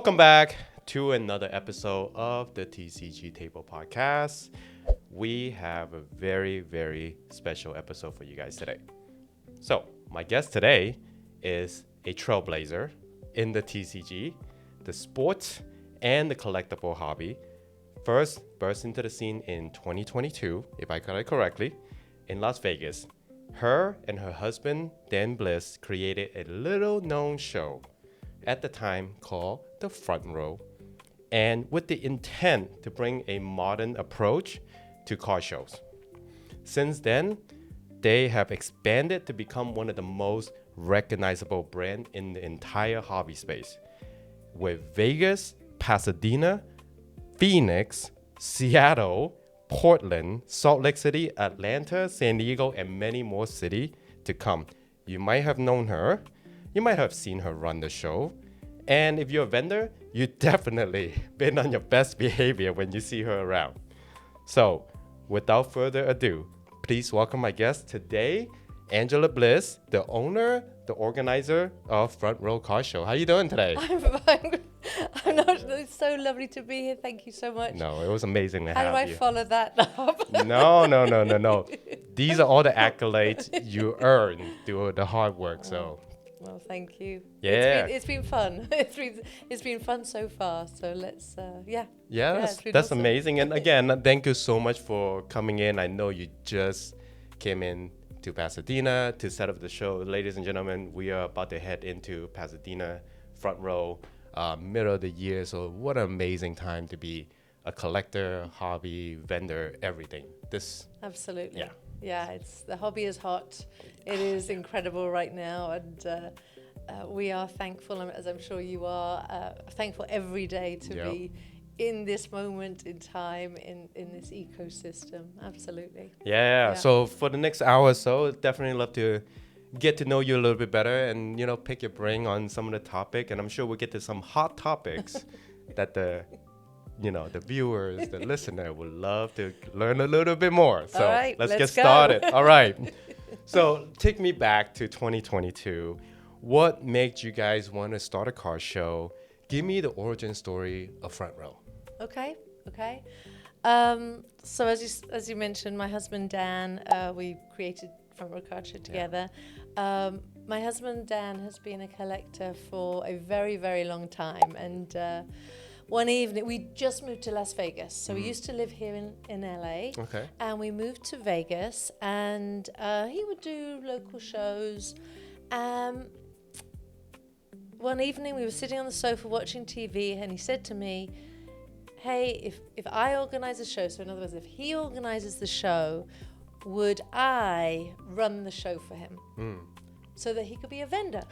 Welcome back to another episode of the TCG Table Podcast. We have a very, very special episode for you guys today. So, my guest today is a trailblazer in the TCG, the sports, and the collectible hobby. First burst into the scene in 2022, if I got it correctly, in Las Vegas. Her and her husband, Dan Bliss, created a little-known show at the time called The Front Row, and with the intent to bring a modern approach to car shows. Since then, they have expanded to become one of the most recognizable brands in the entire hobby space, with Vegas, Pasadena, Phoenix, Seattle, Portland, Salt Lake City, Atlanta, San Diego, and many more cities to come. You might have known her. You might have seen her run the show. And if you're a vendor, you definitely been on your best behavior when you see her around. So, without further ado, please welcome my guest today, Angela Bliss, the owner, the organizer of Front Row Car Show. How you doing today? I'm fine. It's so lovely to be here. Thank you so much. No, it was amazing to have you. How do I follow that up? No. These are all the accolades you earned through the hard work. So, well, thank you. Yeah. It's been fun. It's been fun so far. So let's Yeah, it's been that's awesome. amazing. And again, thank you so much for coming in. I know you just came in to Pasadena to set up the show. Ladies and gentlemen, we are about to head into Pasadena Front Row, middle of the year. So what an amazing time to be a collector, hobby, vendor, everything. Absolutely. Yeah, it's the hobby is hot. It is incredible right now, and we are thankful, as I'm sure you are, thankful every day to be in this moment in time, in this ecosystem. Absolutely. Yeah. So for the next hour or so, definitely love to get to know you a little bit better and, pick your brain on some of the topic. And I'm sure we'll get to some hot topics that the viewers, the listener would love to learn a little bit more. So all right, let's get go. started. All right. So take me back to 2022. What made you guys want to start a car show? Give me the origin story of Front Row. Okay. So as you mentioned, my husband Dan, we created Front Row Car Show together. My husband Dan has been a collector for a very, very long time, and one evening we just moved to Las Vegas. So we used to live here in LA, and we moved to Vegas, and he would do local shows. One evening we were sitting on the sofa watching TV, and he said to me, hey, if I organize a show, so in other words, if he organizes the show, would I run the show for him so that he could be a vendor?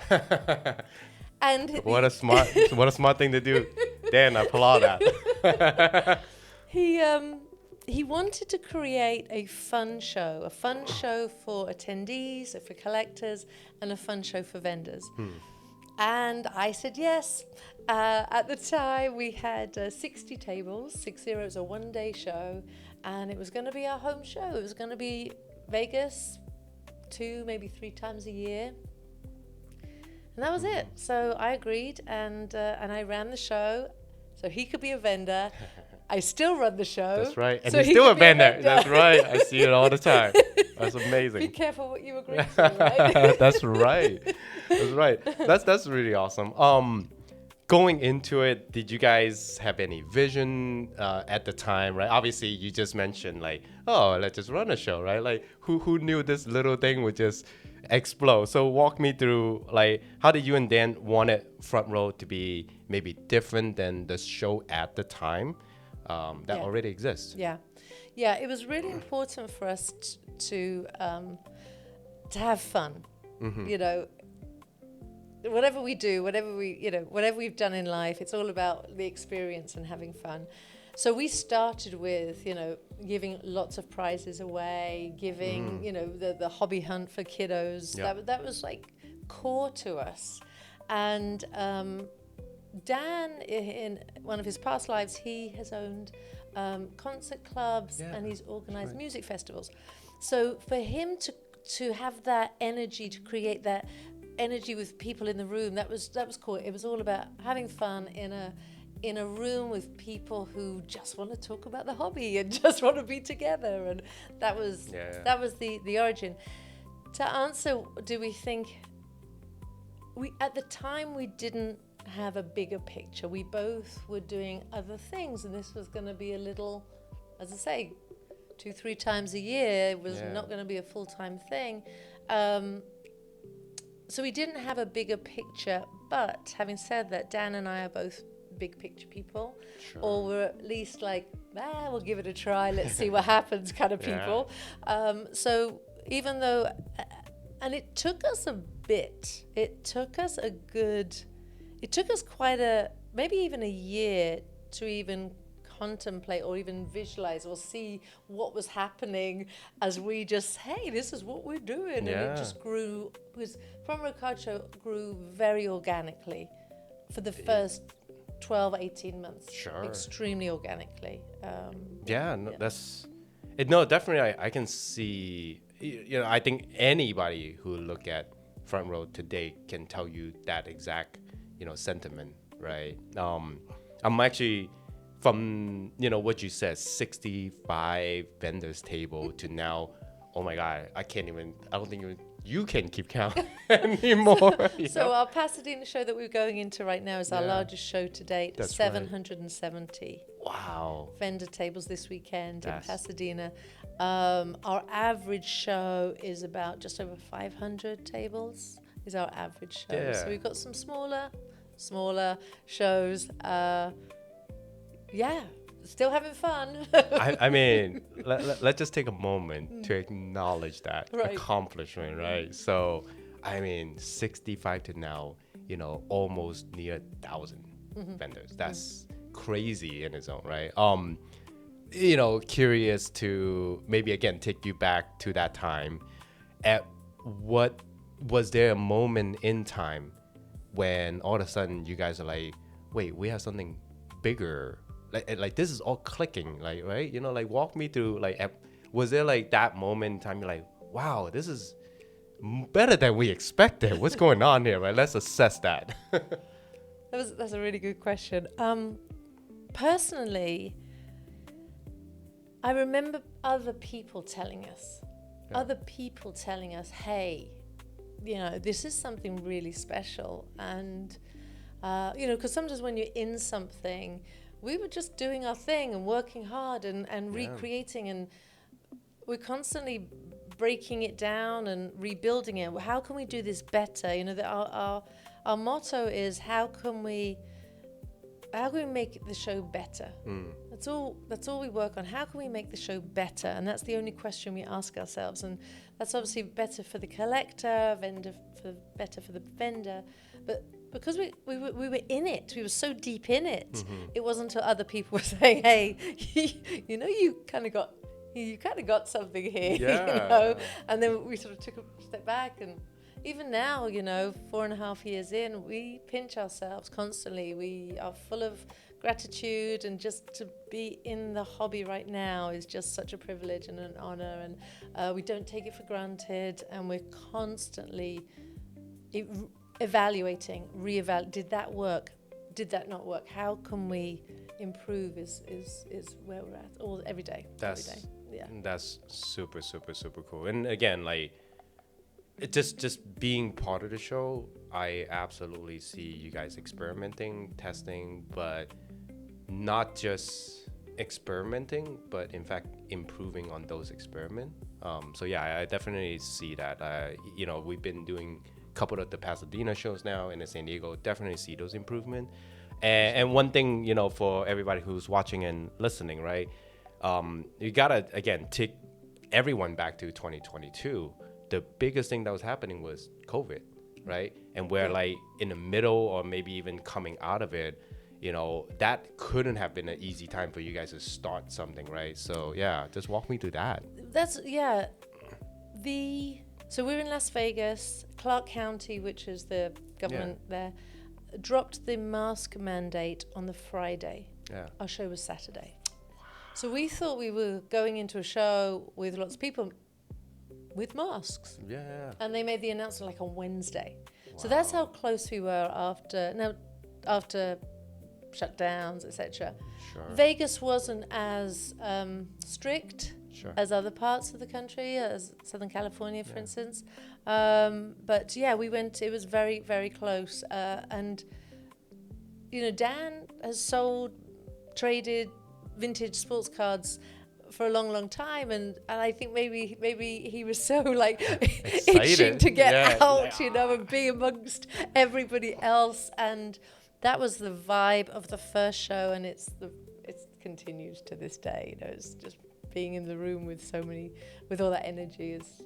And what a smart thing to do. Dan, I applaud that. He wanted to create a fun show for attendees, for collectors, and a fun show for vendors. And I said yes. At the time, we had 60 tables, 60. It was a one-day show, and it was going to be our home show. It was going to be Vegas 2, maybe 3 times a year. And that was it. So I agreed, and I ran the show so he could be a vendor. I still run the show. That's right. And so he's still a vendor. That's right. I see it all the time. That's amazing. Be careful what you agree to, right? That's right. That's really awesome. Going into it, did you guys have any vision at the time, right? Obviously, you just mentioned let's just run a show, right? Like, who knew this little thing would just explode? So walk me through, how did you and Dan wanted Front Row to be maybe different than the show at the time that already exists? Yeah. It was really important for us to have fun. Whatever we do, whatever we've done in life, it's all about the experience and having fun. So we started with, giving lots of prizes away, giving, the hobby hunt for kiddos. That was core to us. And Dan, in one of his past lives, he has owned concert clubs and he's organized music festivals. So for him to have that energy to create that energy with people in the room. That was cool. It was all about having fun in a room with people who just want to talk about the hobby and just want to be together, and that was the origin. To answer, do we think we at the time we didn't have a bigger picture. We both were doing other things, and this was going to be a little, as I say, 2-3 times a year. It was not going to be a full-time thing. So we didn't have a bigger picture, but having said that, Dan and I are both big picture people, or we're at least like, we'll give it a try, let's see what happens kind of people. So even though, and it took us a bit, it took us quite maybe even a year to even contemplate or even visualize or see what was happening as we just, hey, this is what we're doing. And it just grew, because From Road Card Show grew very organically for the first 12-18 months. Extremely organically. Definitely I can see, I think anybody who look at Front Row today can tell you that exact sentiment, right? I'm actually, from what you said, 65 vendors table to now, oh my god, I don't think you can keep count anymore. So our Pasadena show that we're going into right now is our largest show to date. That's 770 vendor tables this weekend in Pasadena. Our average show is about just over 500 tables is our average show. So we've got some smaller shows. Still having fun. I mean, let's just take a moment to acknowledge that accomplishment, right? So, I mean, 65 to now, almost near 1,000 vendors. That's crazy in its own, right? Curious to maybe again take you back to that time. At what was there a moment in time when all of a sudden you guys are like, wait, we have something bigger? Like this is all clicking, like, right? Like walk me through, like, was there like that moment in time you're like, wow, this is better than we expected. What's going on here, right? Let's assess that. That's a really good question. Personally, I remember other people telling us, hey, this is something really special. And, because sometimes when you're in something, we were just doing our thing and working hard and recreating, and we're constantly breaking it down and rebuilding it. How can we do this better? Our motto is, how can we make the show better? That's all we work on. How can we make the show better? And that's the only question we ask ourselves. And that's obviously better for the collector, better for the vendor. But because we were in it, we were so deep in it, it wasn't until other people were saying, hey, you kind of got something here, And then we sort of took a step back, and even now, 4.5 years in, we pinch ourselves constantly. We are full of gratitude, and just to be in the hobby right now is just such a privilege and an honor, and we don't take it for granted, and we're constantly evaluating, did that work? Did that not work? How can we improve is where we're at every day. That's super, super, super cool. And again, like, it just being part of the show, I absolutely see you guys experimenting, testing, but not just experimenting, but in fact improving on those experiments. So I definitely see that. We've been doing a couple of the Pasadena shows now, and in San Diego, definitely see those improvements. And one thing, for everybody who's watching and listening, right? You gotta again take everyone back to 2022. The biggest thing that was happening was COVID, right? And we're like in the middle, or maybe even coming out of it. That couldn't have been an easy time for you guys to start something, right? So just walk me through that. So we're in Las Vegas. Clark County, which is the government there, dropped the mask mandate on the Friday. Our show was Saturday. So we thought we were going into a show with lots of people with masks. And they made the announcement like on Wednesday. So that's how close we were after shutdowns, etc. Sure. Vegas wasn't as strict Sure. as other parts of the country, as Southern California, for instance. But yeah, we went. It was very, very close. And Dan has traded vintage sports cards for a long, long time, and I think maybe he was so like itching to get out, and be amongst everybody else, and that was the vibe of the first show, and it continues to this day. It's just being in the room with with all that energy is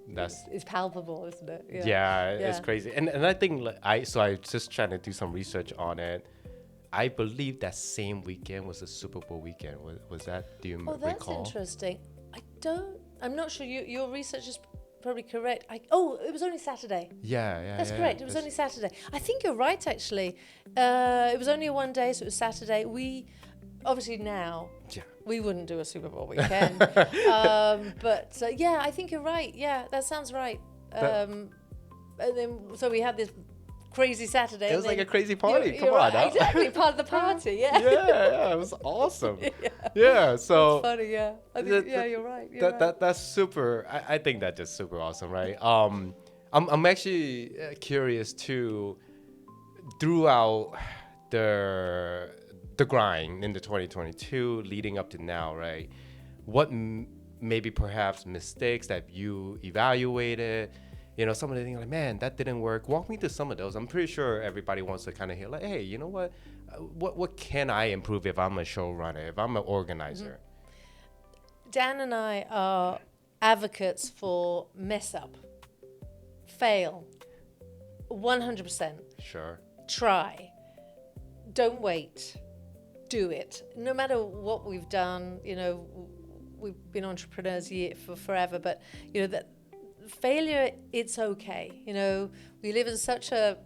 palpable, isn't it? Yeah, it's crazy, and I think I just trying to do some research on it. I believe that same weekend was a Super Bowl weekend. Was that? Do you recall? Oh, that's interesting. I'm not sure. Your research is probably correct. It was only Saturday. Yeah. That's correct. It was only Saturday. I think you're right, actually. It was only a one day, so it was Saturday. We obviously now we wouldn't do a Super Bowl weekend, but I think you're right. Yeah, that sounds right. And then so we had this crazy Saturday. It was like a crazy party. Come on, exactly part of the party. Yeah. Yeah, it was awesome. Yeah, so it's funny. Yeah, I think, you're right. That's super. I think that's just super awesome, right? I'm actually curious too. Throughout the grind in the 2022 leading up to now, right? What maybe perhaps mistakes that you evaluated? Some of the things like, man, that didn't work. Walk me through some of those. I'm pretty sure everybody wants to kind of hear, like, hey, you know what? What can I improve if I'm a showrunner, if I'm an organizer? Mm-hmm. Dan and I are advocates for mess up, fail, 100%. Sure. Try. Don't wait. Do it. No matter what we've done, we've been entrepreneurs for forever, but that. Failure, it's okay. We live in such a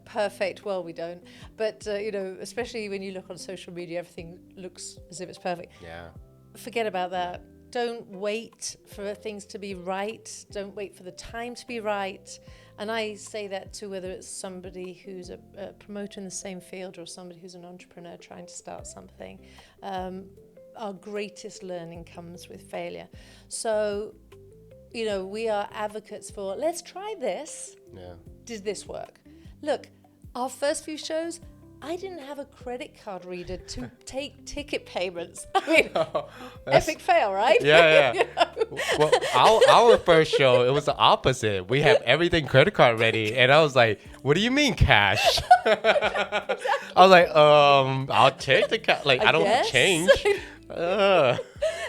perfect, well, we don't, but especially when you look on social media, everything looks as if it's perfect. Yeah. Forget about that. Don't wait for things to be right. Don't wait for the time to be right. And I say that to whether it's somebody who's a promoter in the same field or somebody who's an entrepreneur trying to start something. Our greatest learning comes with failure. So we are advocates for, let's try this. Yeah. Did this work? Look, our first few shows, I didn't have a credit card reader to take ticket payments. I mean, epic fail, right? Yeah. Well, our first show, it was the opposite. We have everything credit card ready. And I was like, what do you mean cash? I was like, I'll take the cash. Like, I don't have change.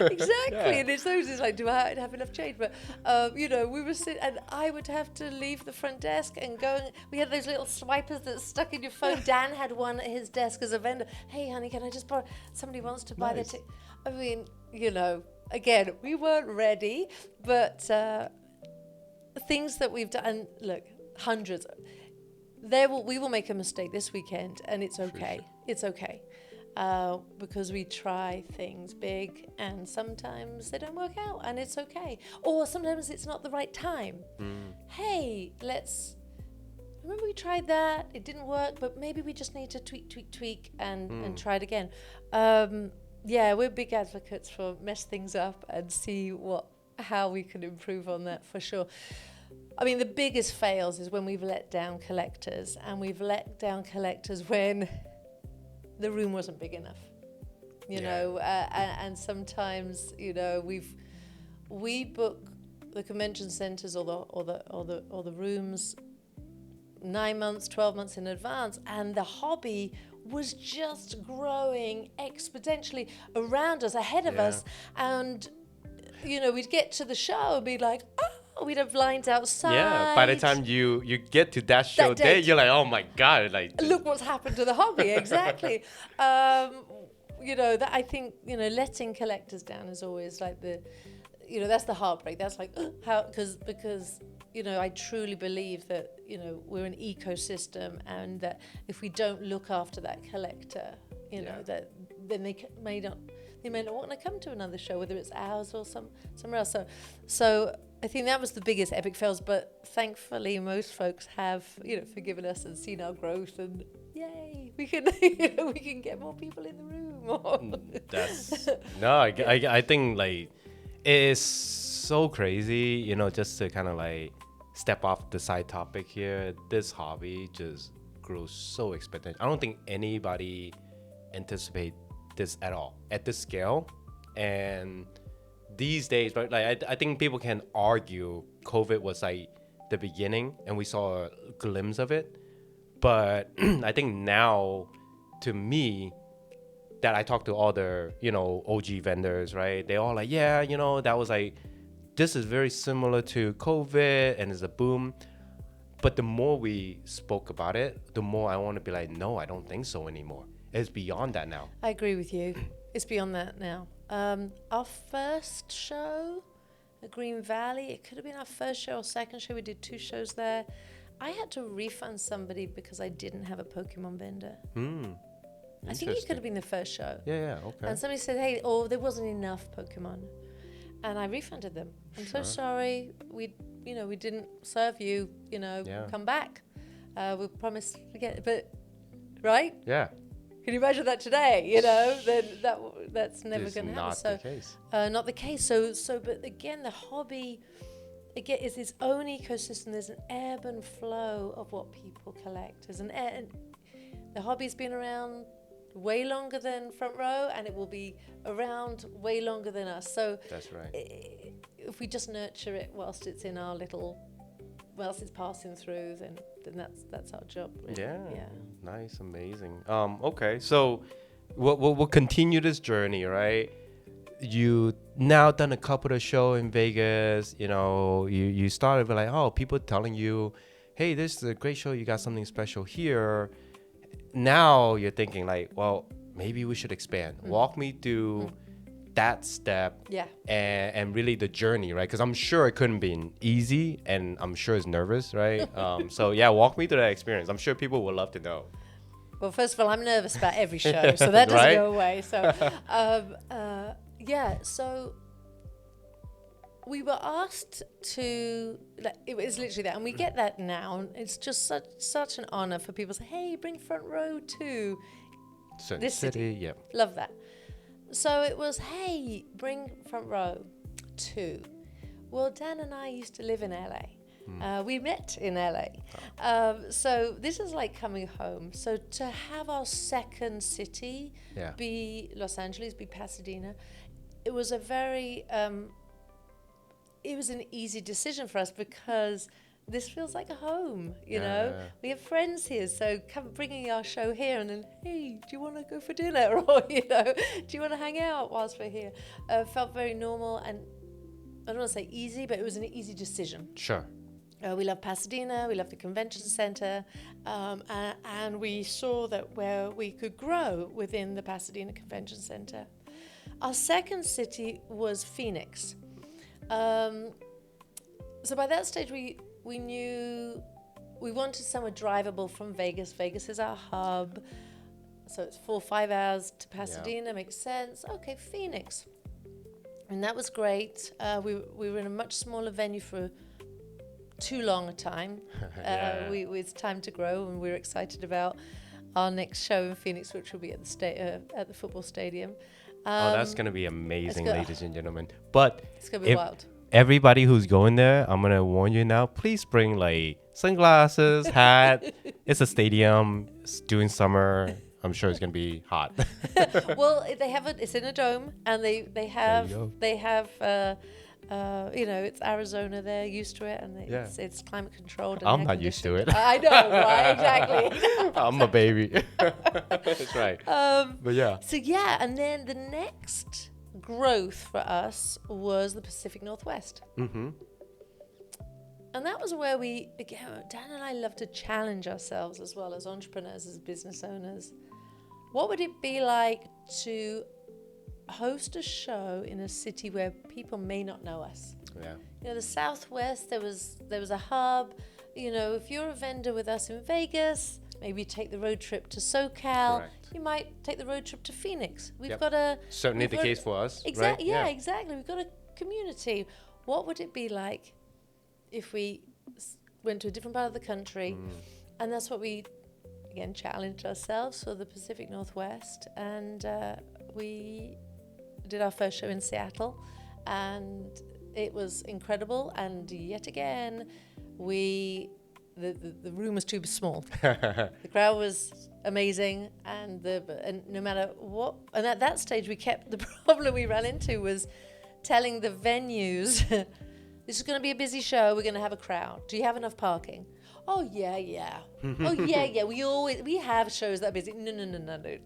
Exactly, and it's those. It's like, do I have enough change? But we were sitting, and I would have to leave the front desk and go. And we had those little swipers that stuck in your phone. Dan had one at his desk as a vendor. Hey, honey, can I just borrow? Somebody wants to buy the ticket. I mean, again, we weren't ready, but things that we've done. And look, hundreds. We will make a mistake this weekend, and it's okay. Sure. It's okay. Because we try things big and sometimes they don't work out and it's okay. Or sometimes it's not the right time. Hey, remember we tried that, it didn't work, but maybe we just need to tweak and try it again. We're big advocates for mess things up and see how we can improve on that for sure. I mean, the biggest fails is when we've let down collectors, and we've let down collectors when the room wasn't big enough, and sometimes we book the convention centers or the rooms 9 months, 12 months in advance, and the hobby was just growing exponentially around us, ahead of us, and we'd get to the show and be like, we'd have lines outside. Yeah, by the time you get to that show day, you're like, oh my God. Look what's happened to the hobby, exactly. That I think, letting collectors down is always like that's the heartbreak. That's like, because I truly believe that, we're an ecosystem, and that if we don't look after that collector, that then they may not want to come to another show, whether it's ours or somewhere else. So I think that was the biggest epic fails, but thankfully most folks have, forgiven us and seen our growth, and yay, we can, we can get more people in the room. That's no, I think like it's so crazy, just to kind of like step off the side topic here. This hobby just grew so exponential. I don't think anybody anticipate this at all at this scale, and these days, but like I think people can argue COVID was like the beginning and we saw a glimpse of it, but I think now, to me, that I talk to all the OG vendors, right? They all like, yeah, that was like, this is very similar to COVID and it's a boom. But the more we spoke about it, the more I want to be like, no, I don't think so anymore. It's beyond that now. I agree with you. It's beyond that now. Our first show at Green Valley, it could have been our first show or second show. We did 2 shows there. I had to refund somebody because I didn't have a Pokemon vendor. I think it could have been the first show. Yeah, okay. And somebody said, hey, there wasn't enough Pokemon. And I refunded them. I'm so sorry. We didn't serve you, come back. We promised to get it. But, right? Yeah. Can you imagine that today? Then that's never going to happen. Not the case. Not the case. So, but again, the hobby, is its own ecosystem. There's an ebb and flow of what people collect. The hobby's been around way longer than Front Row, and it will be around way longer than us. So that's right. If we just nurture it whilst it's in our whilst it's passing through, then that's our job. Really. Yeah. Nice, amazing. Okay, so we'll continue this journey, right? You now done a couple of shows in Vegas. You started with like, people telling you, hey, this is a great show. You got something special here. Now you're thinking like, well, maybe we should expand. Walk me through that step, and really the journey, right? Because I'm sure it couldn't be easy, and I'm sure it's nervous, right? So yeah, walk me through that experience. I'm sure people would love to know. Well, first of all, I'm nervous about every show, so that doesn't right? go away. So, so we were asked to, it was literally that, and we get that now. And it's just such an honor for people to say, hey, bring Front Row to this city. Yeah. Love that. So it was, hey, bring Front Row to. Well, Dan and I used to live in LA. We met in LA. So this is like coming home. So to have our second city be Los Angeles, be Pasadena, it was a very, it was an easy decision for us because this feels like a home, you know. We have friends here, so bringing our show here and then, hey, do you want to go for dinner? Or, do you want to hang out whilst we're here? Felt very normal, and I don't want to say easy, but it was an easy decision. Sure. We love Pasadena, we love the convention center, and we saw that where we could grow within the Pasadena Convention Center. Our second city was Phoenix. So by that stage, we knew we wanted somewhere drivable from Vegas. Vegas is our hub. So it's 4 or 5 hours to Pasadena, makes sense. Okay, Phoenix. And that was great. We were in a much smaller venue for too long a time. It's time to grow, and we're excited about our next show in Phoenix, which will be at the football stadium. That's going to be amazing, ladies and gentlemen. But it's going to be wild. Everybody who's going there, I'm going to warn you now, please bring like sunglasses, hat. It's a stadium. It's during summer. I'm sure it's going to be hot. Well, it's in a dome, and they have it's Arizona. They're used to it, and it's climate controlled. I'm not used to it. I know, right? Exactly. I'm a baby. That's right. But yeah. So yeah, and then the next growth for us was the Pacific Northwest. Mm-hmm. And that was where Dan and I love to challenge ourselves as well as entrepreneurs, as business owners. What would it be like to host a show in a city where people may not know us? Yeah. The Southwest, there was a hub. If you're a vendor with us in Vegas, maybe take the road trip to SoCal. Correct. You might take the road trip to Phoenix. We've certainly the case for us. Exactly. Right? Yeah, exactly. We've got a community. What would it be like if we went to a different part of the country, and that's what we again challenged ourselves for the Pacific Northwest, and we did our first show in Seattle, and it was incredible. And yet again, the room was too small. The crowd was amazing, and no matter what, and at that stage the problem we ran into was telling the venues, this is going to be a busy show, we're going to have a crowd. Do you have enough parking? Oh yeah. Oh yeah. We have shows that are busy. No.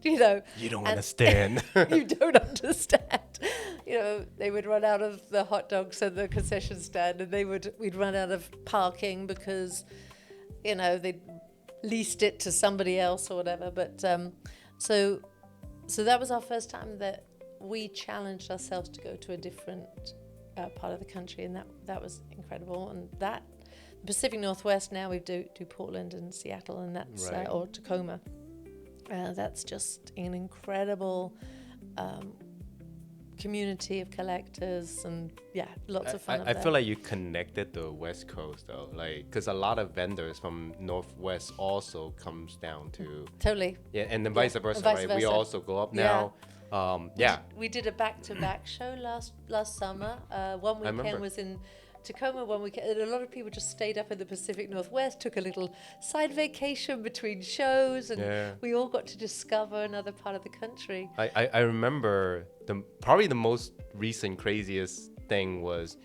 You know. You don't understand. You don't understand. You know, they would run out of the hot dogs at the concession stand, and we'd run out of parking because, you know, they'd leased it to somebody else or whatever. But so that was our first time that we challenged ourselves to go to a different part of the country, and that was incredible. And that Pacific Northwest, now we do Portland and Seattle, and that's right. Or Tacoma. That's just an incredible community of collectors, and lots of fun. I feel like you connected the West Coast though, like because a lot of vendors from Northwest also comes down to totally. Yeah, and then vice versa, vice right? versa. We also go up now. We did a back-to-back show last summer. One weekend was in Tacoma, one weekend, and a lot of people just stayed up in the Pacific Northwest, took a little side vacation between shows, and we all got to discover another part of the country. I remember probably the most recent craziest thing was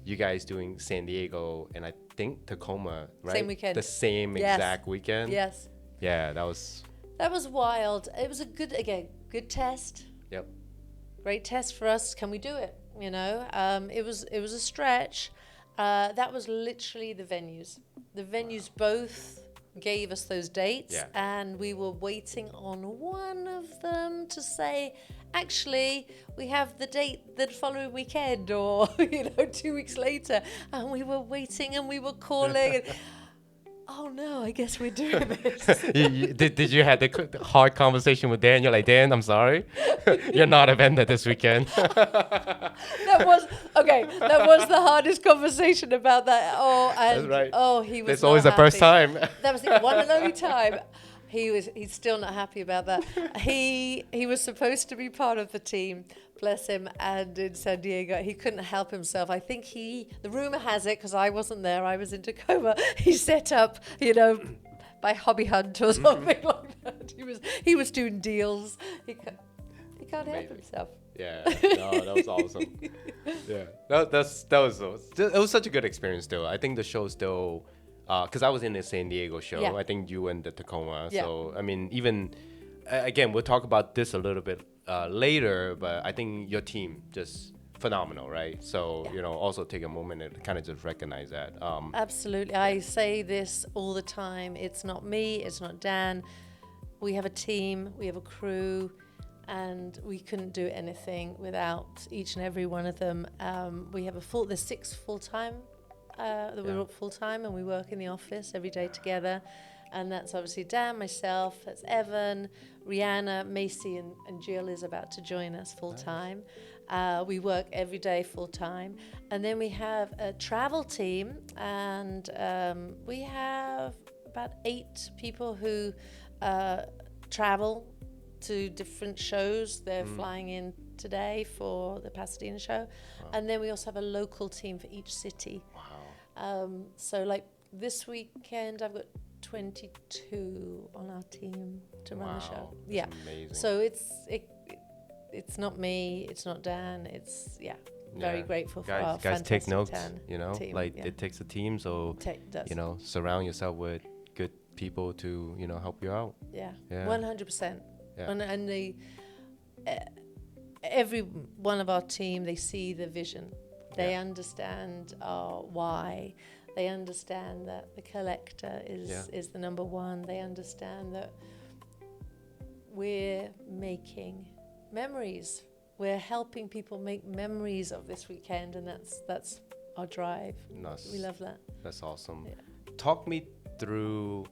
you guys doing San Diego and I think Tacoma, right? Same weekend. The same exact weekend. Yes. Yeah, that was wild. It was a good test. Yep. Great test for us. Can we do it? You know, it was a stretch. That was literally the venues. The venues both gave us those dates, and we were waiting on one of them to say, actually, we have the date the following weekend, or 2 weeks later. And we were waiting, and we were calling. And, oh no, I guess we're doing this. Did you have the hard conversation with Dan? You're like, Dan, I'm sorry, you're not a vendor this weekend. That was the hardest conversation about that. That's right. He was. It's always the first time. That was the one and only time. He's still not happy about that. He was supposed to be part of the team, bless him, and in San Diego he couldn't help himself. I think the rumor has it, because I wasn't there, I was in Tacoma, he set up, by Hobby Hunt or something like that. He was doing deals. He can't help himself. Yeah, no, that was awesome. Yeah, that was such a good experience still. I think the show still, because I was in the San Diego show. Yeah. I think you and the Tacoma. Yeah. So I mean, even again, we'll talk about this a little bit later. But I think your team just phenomenal, right? So also take a moment and kind of just recognize that. Absolutely, I say this all the time. It's not me. It's not Dan. We have a team. We have a crew. And we couldn't do anything without each and every one of them. We have there's 6 full-time that we work full-time, and we work in the office every day together. And that's obviously Dan, myself, that's Evan, Rihanna, Macy, and Jill is about to join us full-time. Nice. We work every day full-time. And then we have a travel team, and we have about 8 people who travel to different shows. They're flying in today for the Pasadena show. Wow. And then we also have a local team for each city. Wow. So like this weekend, I've got 22 on our team to run the show. That's amazing. So it's not me, it's not Dan, it's very grateful for our guys take notes, team. It takes a team, so surround yourself with good people to help you out. 100%. And every one of our team, they see the vision. They understand our why. They understand that the collector is the number one. They understand that we're making memories. We're helping people make memories of this weekend, and that's our drive. Nice. We love that. That's awesome. Yeah. Talk me through,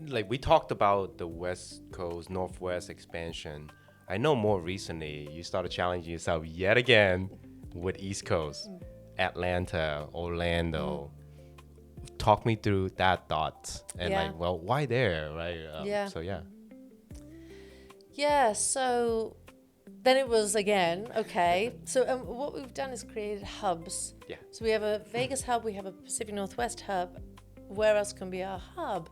like we talked about the West Coast, Northwest expansion. I know more recently you started challenging yourself yet again with East Coast, Atlanta, Orlando. talk me through that thought and Yeah. like, well, why there, right? Yeah. So yeah. Yeah, so then it was again, okay. So what we've done is created hubs. Yeah. So we have a Vegas hub, we have a Pacific Northwest hub. Where else can be our hub?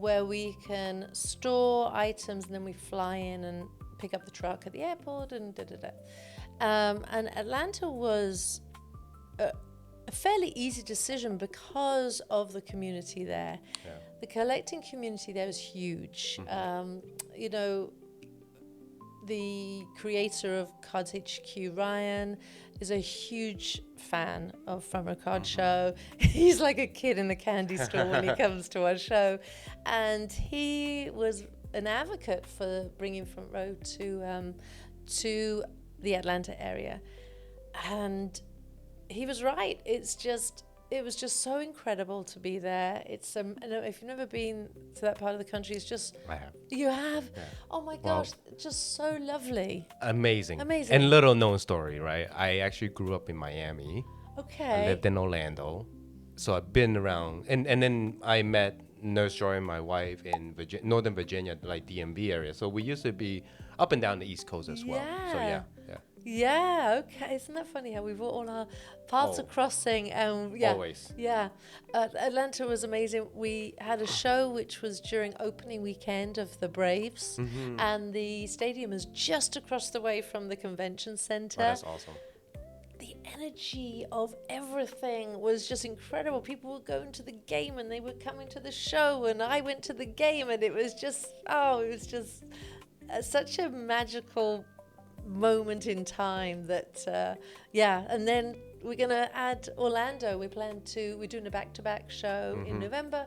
Where we can store items and then we fly in and pick up the truck at the airport and da-da-da. And Atlanta was a fairly easy decision because of the community there. Yeah. The collecting community there is huge. You know, the creator of Cards HQ, Ryan, is a huge fan of Front Row Card Show. He's like a kid in a candy store when he comes to our show. And he was an advocate for bringing Front Row to the Atlanta area. And he was right. It was just so incredible to be there. It's if you've never been to that part of the country, it's just I have. you have. Yeah. Oh my gosh, just so lovely. Amazing. Amazing. And little known story, right? I actually grew up in Miami. Okay. I lived in Orlando. So I've been around. And then I met Nurse Joy and my wife in Northern Virginia, like DMV area. So we used to be up and down the East Coast as well. So yeah. Yeah, okay. Isn't that funny how we've all our paths are crossing? Yeah. Always. Yeah. Atlanta was amazing. We had a show which was during opening weekend of the Braves, and the stadium is just across the way from the convention center. Oh, that's awesome. The energy of everything was just incredible. People were going to the game and they were coming to the show, and I went to the game, and it was just such a magical moment in time that and then we're gonna add Orlando. We're doing a back-to-back show in November,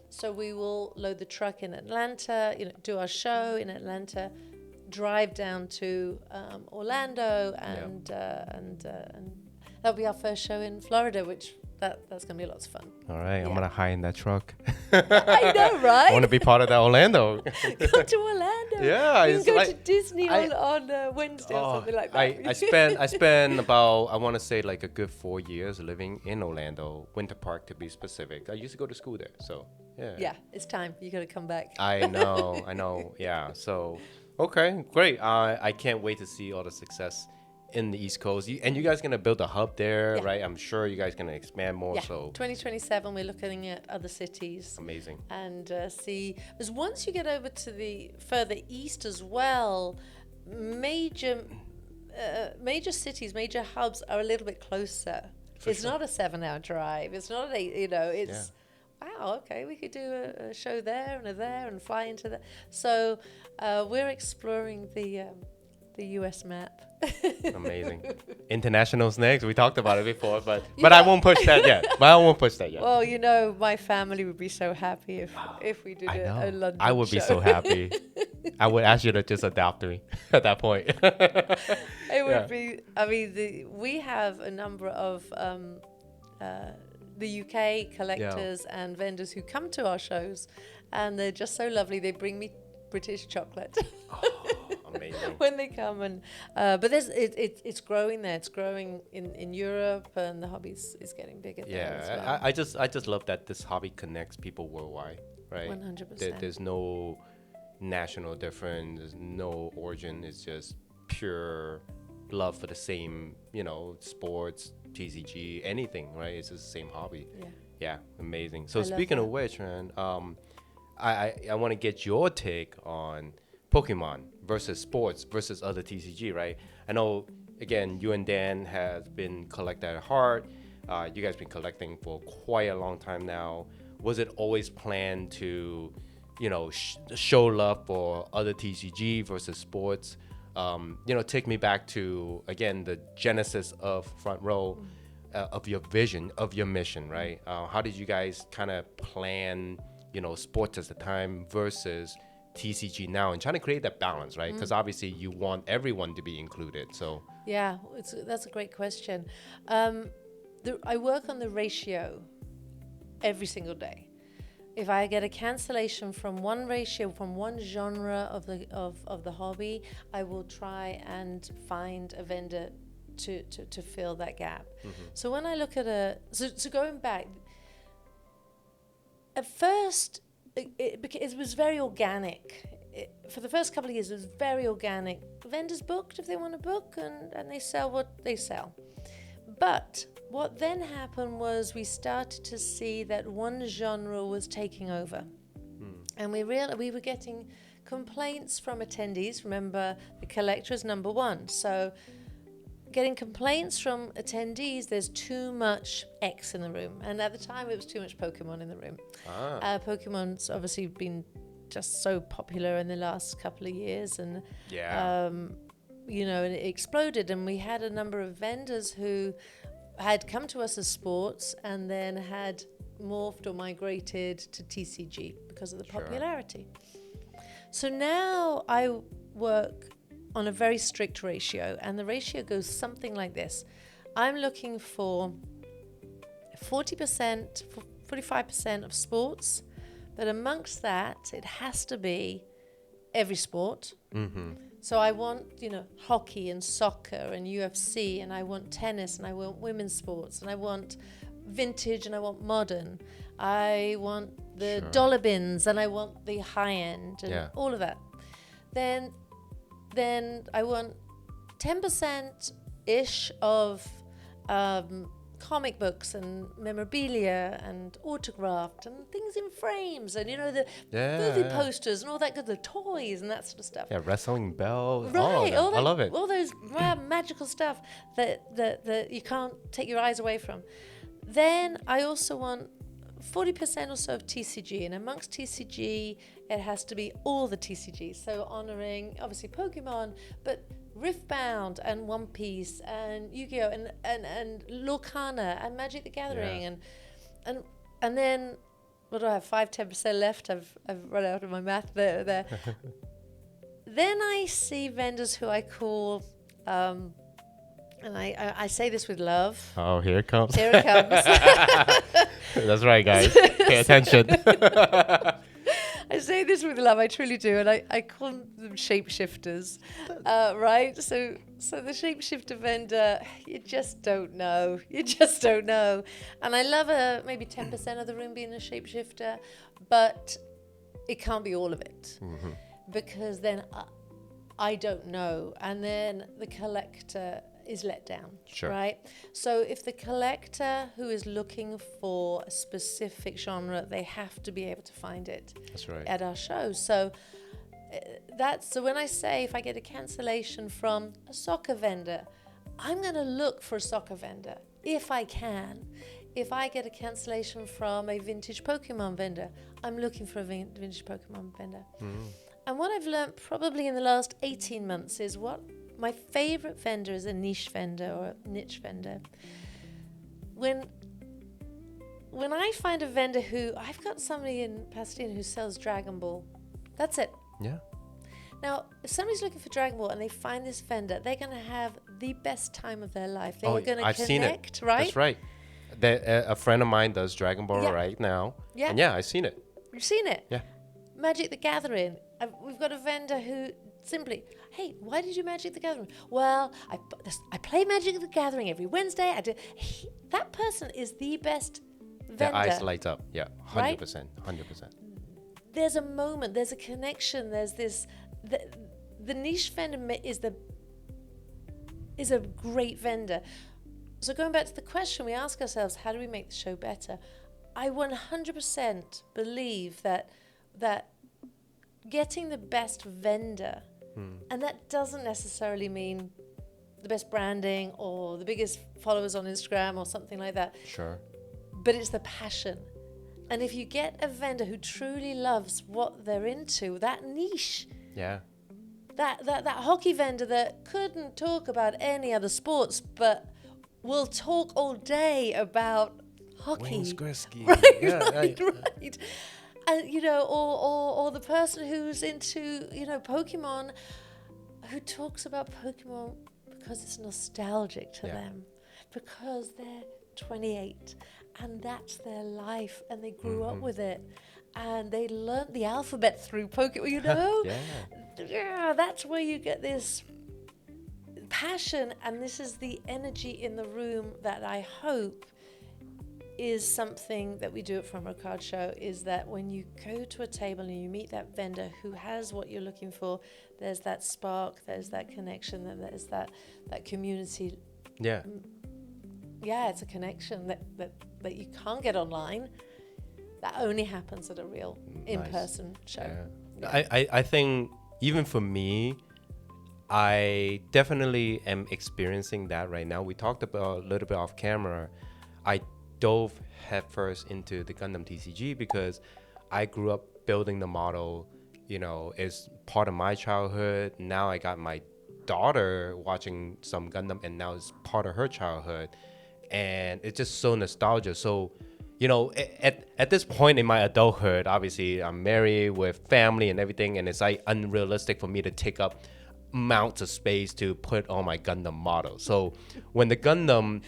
so we will load the truck in Atlanta, do our show in Atlanta, drive down to Orlando, and that'll be our first show in Florida, which that's gonna be lots of fun. All right, I'm gonna hide in that truck. I know, right? I want to be part of that Orlando. Go to Orlando. Yeah, you it's can go like- to Disney on Wednesday or something like that. I spent about, I want to say, like a good 4 years living in Orlando, Winter Park to be specific. I used to go to school there, so yeah. Yeah, it's time. You got to come back. I know. Yeah. So, okay, great. I can't wait to see all the success in the East Coast. And you guys gonna build a hub there, right? I'm sure you guys gonna expand more. Yeah. So 2027, we're looking at other cities. Amazing. And see, because once you get over to the further east as well, major cities, major hubs are a little bit closer. It's not a 7-hour drive. It's not it's. Wow, okay, we could do a show there and fly into that. So we're exploring the U.S. map. Amazing. International's next. We talked about it before, but I won't push that yet. Well, my family would be so happy if we did a London I would be so happy. I would ask you to just adopt me at that point. It would be. I mean, we have a number of the UK collectors and vendors who come to our shows, and they're just so lovely. They bring me British chocolate. Amazing. When they come, and but it's growing there. It's growing in Europe, and the hobby is getting bigger there as well. I just love that this hobby connects people worldwide, right? 100%. There's no national difference. There's no origin. It's just pure love for the same, sports, TCG, anything, right? It's just the same hobby. Yeah, amazing. So speaking of which, man, I want to get your take on Pokemon versus sports versus other TCG, right? I know, again, you and Dan have been collecting at heart. You guys been collecting for quite a long time now. Was it always planned to, show love for other TCG versus sports? Take me back to, again, the genesis of Front Row, of your vision, of your mission, right? How did you guys kind of plan, sports at the time versus TCG now, and trying to create that balance, right? Because obviously you want everyone to be included. So yeah, that's a great question. I work on the ratio every single day. If I get a cancellation from one ratio, from one genre of the hobby, I will try and find a vendor to fill that gap. So when I look at so going back, at first, it was very organic. For the first couple of years, it was very organic. Vendors booked if they want to book, and they sell what they sell. But what then happened was we started to see that one genre was taking over. And we were getting complaints from attendees. Remember, the collector is number one. So getting complaints from attendees, there's too much X in the room. And at the time, it was too much Pokemon in the room. Pokemon's obviously been just so popular in the last couple of years. And, you know, and it exploded. And we had a number of vendors who had come to us as sports and then had morphed or migrated to TCG because of the popularity. So now I work on a very strict ratio, and the ratio goes something like this. I'm looking for 40%, 45% of sports, but amongst that, it has to be every sport. So I want, you know, hockey and soccer and UFC, and I want tennis, and I want women's sports, and I want vintage, and I want modern. I want the dollar bins, and I want the high end, and all of that. Then I want 10%-ish of comic books and memorabilia and autographed and things in frames, and, you know, the movie posters and all that good, the toys and that sort of stuff. Yeah, wrestling bells. Right, All that. I love it. All those magical stuff that you can't take your eyes away from. Then I also want 40% or so of TCG, and amongst TCG, it has to be all the TCGs. So honoring, obviously, Pokemon, but Riftbound and One Piece and Yu-Gi-Oh! and Lorcana and Magic the Gathering and then what do I have? 5-10% left. I've run out of my math there. Then I see vendors who I call. And I say this with love. Oh, here it comes. Here it comes. That's right, guys. Pay attention. I say this with love, I truly do, and I call them shapeshifters, right? So the shapeshifter vendor, you just don't know. You just don't know. And I love maybe 10% of the room being a shapeshifter, but it can't be all of it, because then I don't know, and then the collector is let down, right? So if the collector who is looking for a specific genre, they have to be able to find it at our show. So so when I say if I get a cancellation from a soccer vendor, I'm going to look for a soccer vendor if I can. If I get a cancellation from a vintage Pokemon vendor, I'm looking for a vintage Pokemon vendor. And what I've learned probably in the last 18 months is what my favorite vendor is a niche vendor or a niche vendor. When I find a vendor who, I've got somebody in Pasadena who sells Dragon Ball. That's it. Yeah. Now, if somebody's looking for Dragon Ball and they find this vendor, they're going to have the best time of their life. They're going to connect, right? That's right. A friend of mine does Dragon Ball right now. Yeah. And I've seen it. You've seen it? Yeah. Magic the Gathering. We've got a vendor who simply, hey, why did you Magic the Gathering? Well, I play Magic the Gathering every Wednesday. That person is the best vendor. Their eyes light up. Yeah, 100%. Right? 100%. There's a moment. There's a connection. There's this. The niche vendor is a great vendor. So going back to the question, we ask ourselves, how do we make the show better? I 100% believe that getting the best vendor, and that doesn't necessarily mean the best branding or the biggest followers on Instagram or something like that. Sure. But it's the passion. And if you get a vendor who truly loves what they're into, that niche. Yeah. That hockey vendor that couldn't talk about any other sports, but will talk all day about hockey. Wayne Gretzky. Right. And, you know, or the person who's into, you know, Pokemon, who talks about Pokemon because it's nostalgic to them, because they're 28 and that's their life and they grew up with it and they learned the alphabet through Pokemon, you know? Yeah, that's where you get this passion, and this is the energy in the room that I hope is something that we do at Front Row Card Show, is that when you go to a table and you meet that vendor who has what you're looking for, there's that spark, there's that connection, and there's that community. Yeah. Yeah, it's a connection that you can't get online. That only happens at a real in-person show. Yeah. I think even for me, I definitely am experiencing that right now. We talked about a little bit off camera. I dove headfirst into the Gundam TCG because I grew up building the model. You know, it's part of my childhood. Now I got my daughter watching some Gundam, and now it's part of her childhood, and it's just so nostalgia. So, you know, at this point in my adulthood, obviously I'm married with family and everything, and it's like unrealistic for me to take up amounts of space to put on my Gundam model. So when the Gundam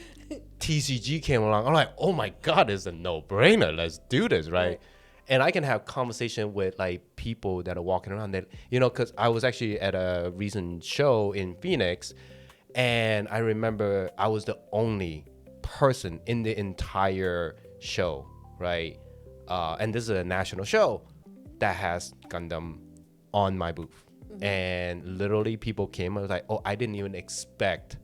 TCG came along, I'm like, oh my god, it's a no-brainer. Let's do this, right? And I can have conversation with like people that are walking around that, you know, because I was actually at a recent show in Phoenix, and I remember I was the only person in the entire show, right? And this is a national show that has Gundam on my booth. And literally people came and was like, oh, I didn't even expect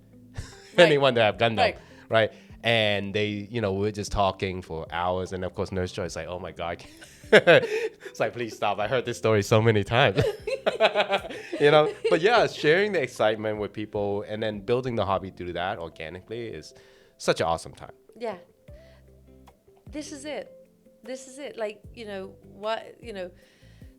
anyone to have Gundam, right? And they, you know, we were just talking for hours. And of course, Nurse Joy is like, oh my God. It's like, please stop. I heard this story so many times. You know, but yeah, sharing the excitement with people and then building the hobby through that organically is such an awesome time. Yeah. This is it. Like, you know, what, you know,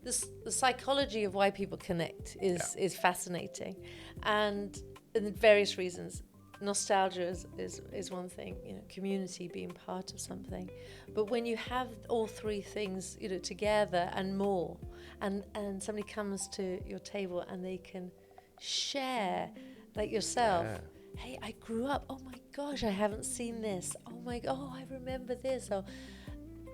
the psychology of why people connect is fascinating. And various reasons. Nostalgia is one thing, you know, community, being part of something. But when you have all three things, you know, together and more, and somebody comes to your table and they can share, like yourself, hey, I grew up, oh my gosh, I haven't seen this. Oh, I remember this. Or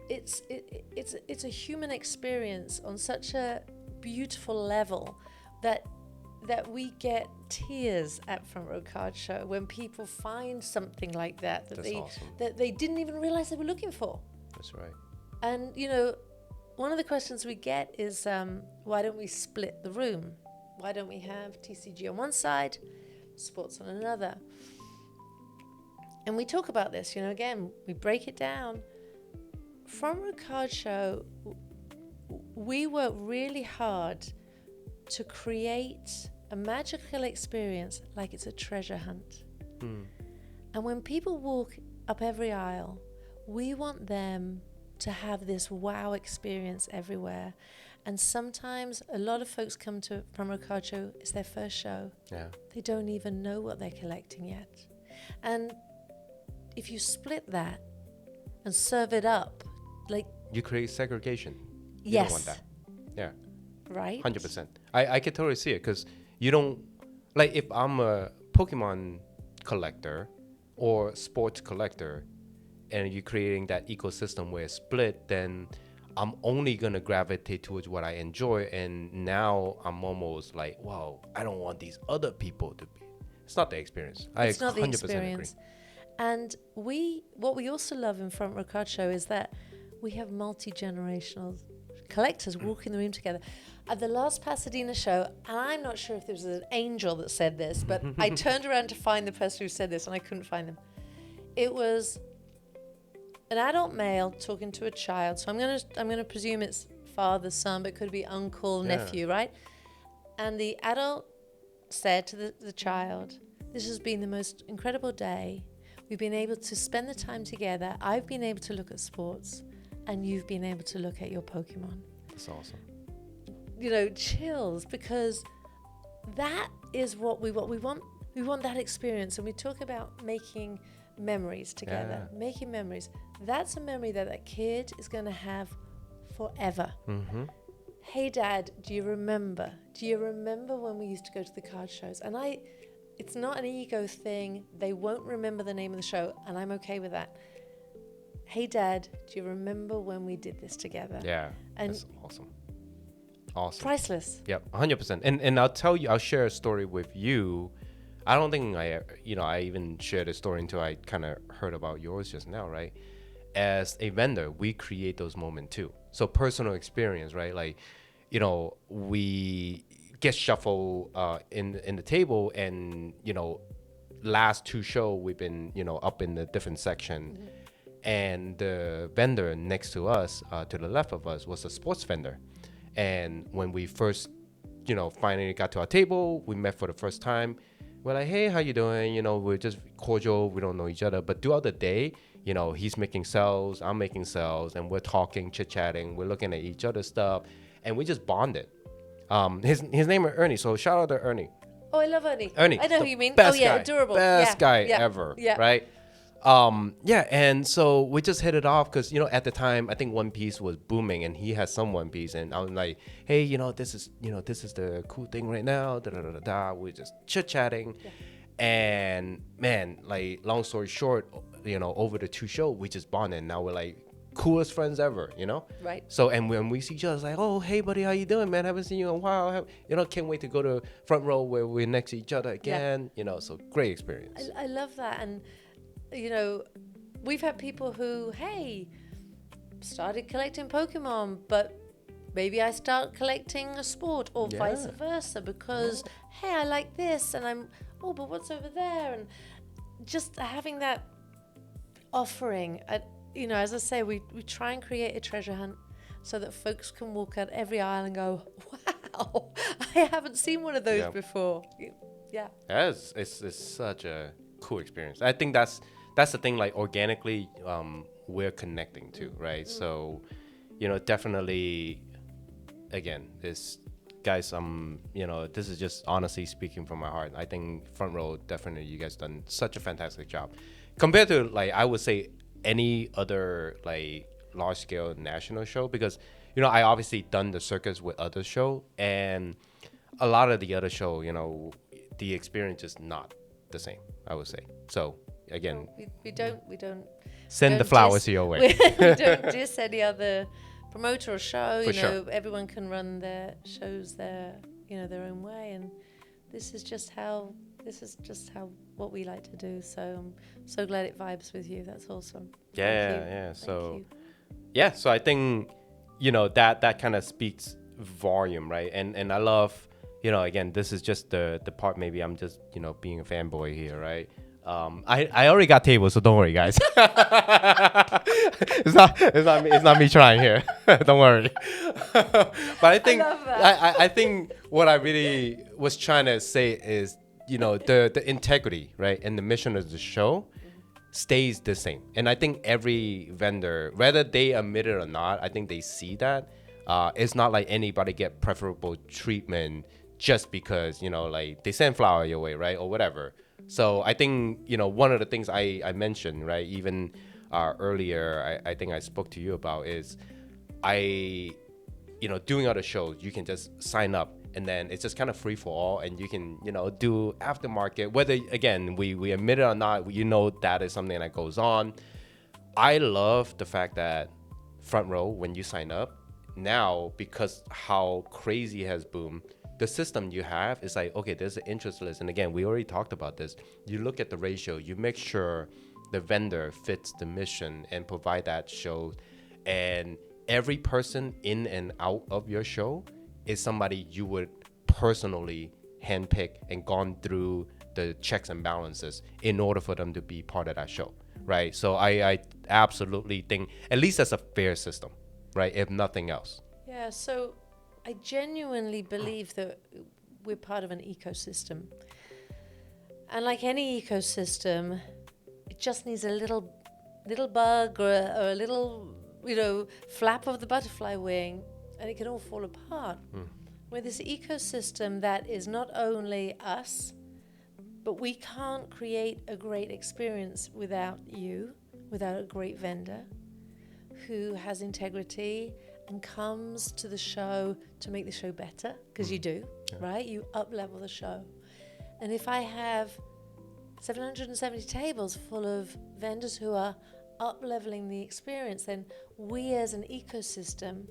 it's a human experience on such a beautiful level that we get tears at Front Row Card Show when people find something like that that they didn't even realize they were looking for. That's right. And, you know, one of the questions we get is, why don't we split the room? Why don't we have TCG on one side, sports on another? And we talk about this, you know, again, we break it down. Front Row Card Show, we work really hard to create a magical experience like it's a treasure hunt. And when people walk up every aisle, we want them to have this wow experience everywhere. And sometimes a lot of folks come to Front Row Card Show, it's their first show. Yeah. They don't even know what they're collecting yet. And if you split that and serve it up, like... You create segregation. You yes. don't want that. Yeah. Right? 100%. I can totally see it because you don't... Like, if I'm a Pokemon collector or sports collector and you're creating that ecosystem where it's split, then I'm only going to gravitate towards what I enjoy. And now I'm almost like, wow, I don't want these other people to be. It's not the experience. It's not 100% the experience. Agree. And what we also love in Front Row Card Show is that we have multi-generational collectors walking the room together. At the last Pasadena show, and I'm not sure if there was an angel that said this, but I turned around to find the person who said this and I couldn't find them. It was an adult male talking to a child. So I'm gonna presume it's father, son, but it could be uncle, nephew, right? And the adult said to the child, "This has been the most incredible day. We've been able to spend the time together. I've been able to look at sports, and you've been able to look at your Pokemon." That's awesome. You know, chills, because that is what we want. We want that experience. And we talk about making memories together, making memories. That's a memory that kid is going to have forever. Mm-hmm. Hey, Dad, do you remember? Do you remember when we used to go to the card shows? And it's not an ego thing. They won't remember the name of the show, and I'm okay with that. Hey, Dad, do you remember when we did this together? Yeah, and that's awesome. Awesome. Priceless. Yep, 100%. And I'll share a story with you. I don't think I even shared a story until I kind of heard about yours just now, right? as a vendor, we create those moments too. So personal experience, right? Like, you know, we get shuffled in the table, and you know, last two show we've been, you know, up in the different section, and the vendor next to us, to the left of us, was a sports vendor. And when we first, you know, finally got to our table, we met for the first time. We're like, hey, how you doing? You know, we're just cordial. We don't know each other. But throughout the day, you know, he's making sales, I'm making sales, and we're talking, chit-chatting. We're looking at each other's stuff, and we just bonded. His name is Ernie, so shout out to Ernie. Oh, I love Ernie. Ernie. I know who you mean. Best Oh, yeah, guy, adorable. Best guy yeah, ever, yeah. right? Yeah, and so we just hit it off because, you know, at the time, I think One Piece was booming, and he has some One Piece, and I was like, hey, you know, this is the cool thing right now, da-da-da-da-da. We're just chit-chatting. Yeah. And man, like, long story short, you know, over the two shows, we just bonded, and now we're like coolest friends ever, you know? Right. So, and when we see each other, it's like, oh, hey, buddy, how you doing, man? Haven't seen you in a while. You know, can't wait to go to front row where we're next to each other again. Yeah. You know, so great experience. I love that. And, you know, we've had people who, hey, started collecting Pokemon, but maybe I start collecting a sport, or vice versa, because, hey, I like this, and oh, but what's over there? And just having that offering, you know, as I say, we try and create a treasure hunt so that folks can walk out every aisle and go, wow, I haven't seen one of those before. Yeah. It's such a cool experience. I think that's the thing, like, organically, we're connecting to, right? So, you know, definitely, again, this, guys, you know, this is just honestly speaking from my heart. I think front row, definitely, you guys done such a fantastic job compared to, like, I would say any other, like, large scale national show, because, you know, I obviously done the circus with other show, and a lot of the other show, you know, the experience is not the same, I would say. So again, we don't send the flowers your way. We don't diss any other promoter or show. For you know, sure. Everyone can run their shows their own way, and this is just how what we like to do. So I'm so glad it vibes with you. That's awesome. Yeah. So I think, you know, that kind of speaks volume, right? And I love, you know, again, this is just the part, maybe I'm just, you know, being a fanboy here, right? I already got tables, so don't worry, guys. it's not me trying here. Don't worry. But I think I think what I really was trying to say is, you know, the integrity, right, and the mission of the show stays the same. And I think every vendor, whether they admit it or not, I think they see that. It's not like anybody get preferable treatment just because, you know, like, they send flower your way, right, or whatever. So I think, you know, one of the things I mentioned, right, even earlier, I think I spoke to you about is, you know, doing other shows, you can just sign up, and then it's just kind of free for all, and you can, you know, do aftermarket, whether, again, we admit it or not, you know, that is something that goes on. I love the fact that front row, when you sign up now, because how crazy has boomed, the system you have is like, okay, there's an interest list. And again, we already talked about this. You look at the ratio, you make sure the vendor fits the mission and provide that show. And every person in and out of your show is somebody you would personally handpick and gone through the checks and balances in order for them to be part of that show, right? So I absolutely think, at least that's a fair system, right? If nothing else. Yeah, so I genuinely believe that we're part of an ecosystem. And like any ecosystem, it just needs a little bug or a little, you know, flap of the butterfly wing, and it can all fall apart. With this ecosystem that is not only us, but we can't create a great experience without you, without a great vendor who has integrity and comes to the show to make the show better, because you do, right? You up-level the show. And if I have 770 tables full of vendors who are up-leveling the experience, then we as an ecosystem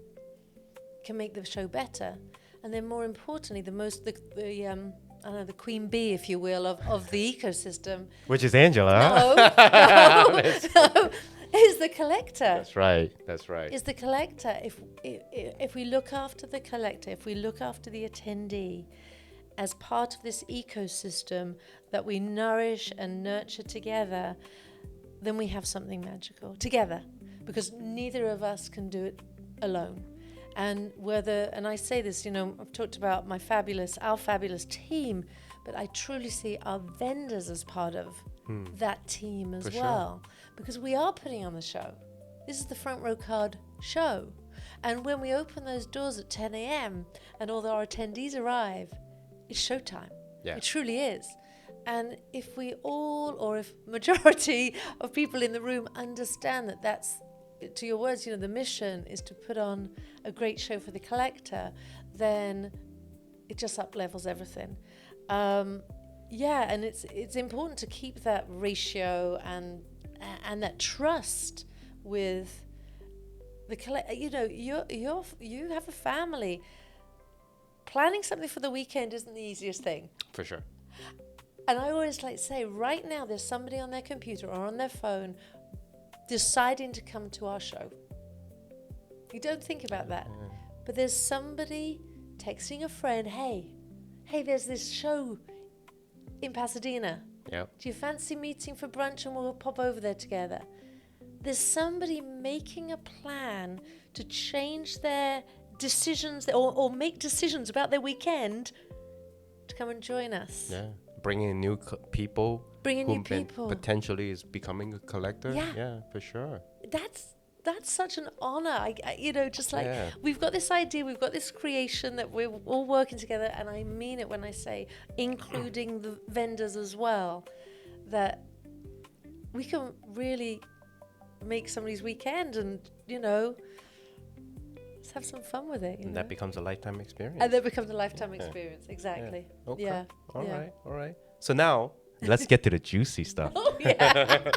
can make the show better. And then more importantly, the queen bee, if you will, of the ecosystem. Which is Angela. No, is the collector. That's right. That's right. Is the collector. If we look after the collector, if we look after the attendee as part of this ecosystem that we nourish and nurture together, then we have something magical together, because neither of us can do it alone. And and I say this, I've talked about our fabulous team, but I truly see our vendors as part of that team as well, because we are putting on the show. This is the Front Row Card show. And when we open those doors at 10 a.m. and all our attendees arrive, it's showtime. Yeah. It truly is. And if we all, or if majority of people in the room understand that that's, to your words, the mission is to put on a great show for the collector, then it just up-levels everything. And it's important to keep that ratio and that trust with the collector. You have a family. Planning something for the weekend isn't the easiest thing. For sure. And I always like to say, right now there's somebody on their computer or on their phone deciding to come to our show. You don't think about that. But there's somebody texting a friend, hey, there's this show in Pasadena. Yep. Do you fancy meeting for brunch and we'll pop over there together? There's somebody making a plan to change their decisions or make decisions about their weekend to come and join us. Yeah. Bringing in new people. Bringing new people. Potentially is becoming a collector. Yeah. Yeah, for sure. That's such an honor. We've got this idea, we've got this creation that we're all working together, and I mean it when I say including the vendors as well, that we can really make somebody's weekend and, let's have some fun with it. And that becomes a lifetime experience. And that becomes a lifetime experience, exactly. Yeah. Okay. Yeah. All right. So now, let's get to the juicy stuff. Oh, yeah.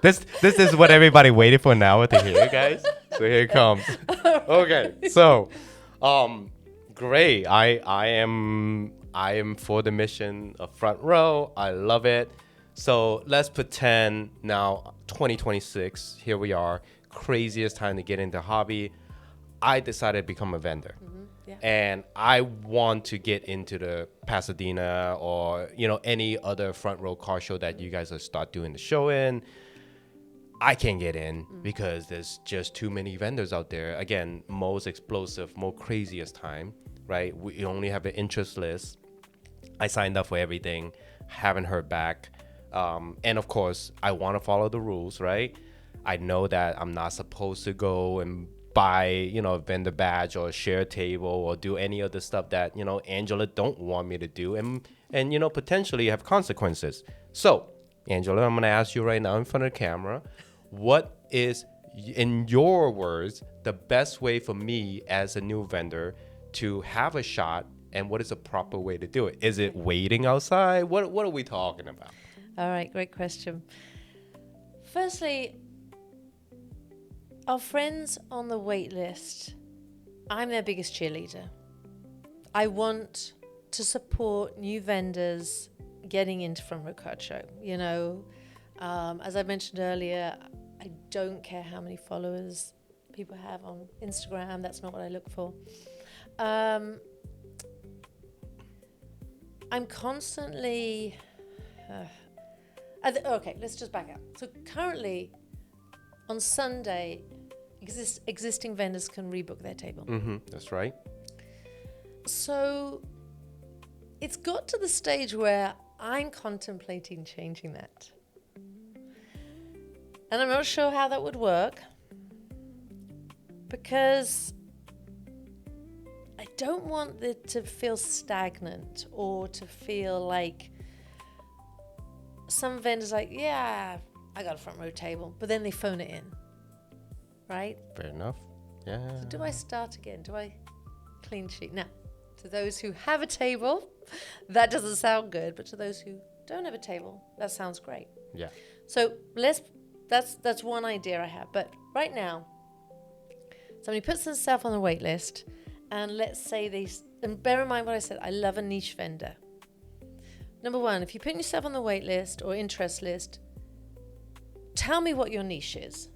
This is what everybody waited for now to hear, guys. So here it comes. Okay. So, great. I am for the mission of Front Row. I love it. So let's pretend now 2026, here we are, craziest time to get into hobby. I decided to become a vendor. Yeah. And I want to get into the Pasadena or, any other Front Row car show that you guys will start doing the show in. I can't get in because there's just too many vendors out there. Again, most explosive, most craziest time, right? We only have an interest list. I signed up for everything, haven't heard back. And of course, I want to follow the rules, right? I know that I'm not supposed to go and buy, a vendor badge or share a table or do any of the stuff that, Angela don't want me to do and potentially have consequences. So, Angela, I'm going to ask you right now in front of the camera, what is, in your words, the best way for me as a new vendor to have a shot, and what is a proper way to do it? Is it waiting outside? What are we talking about? All right, great question. Firstly, our friends on the wait list, I'm their biggest cheerleader. I want to support new vendors getting into Front Row Card Show. As I mentioned earlier, I don't care how many followers people have on Instagram. That's not what I look for. I'm constantly... okay, let's just back up. So currently, on Sunday, existing vendors can rebook their table. That's right. So it's got to the stage where I'm contemplating changing that. And I'm not sure how that would work, because I don't want it to feel stagnant or to feel like some vendors like, yeah, I got a front row table, but then they phone it in, right? Fair enough. Yeah. So do I start again? Do I clean sheet? Now, to those who have a table, that doesn't sound good, but to those who don't have a table, that sounds great. Yeah. So that's one idea I have. But right now, somebody puts themselves on the wait list, and let's say and bear in mind what I said, I love a niche vendor. Number one, if you put yourself on the wait list or interest list, tell me what your niche is.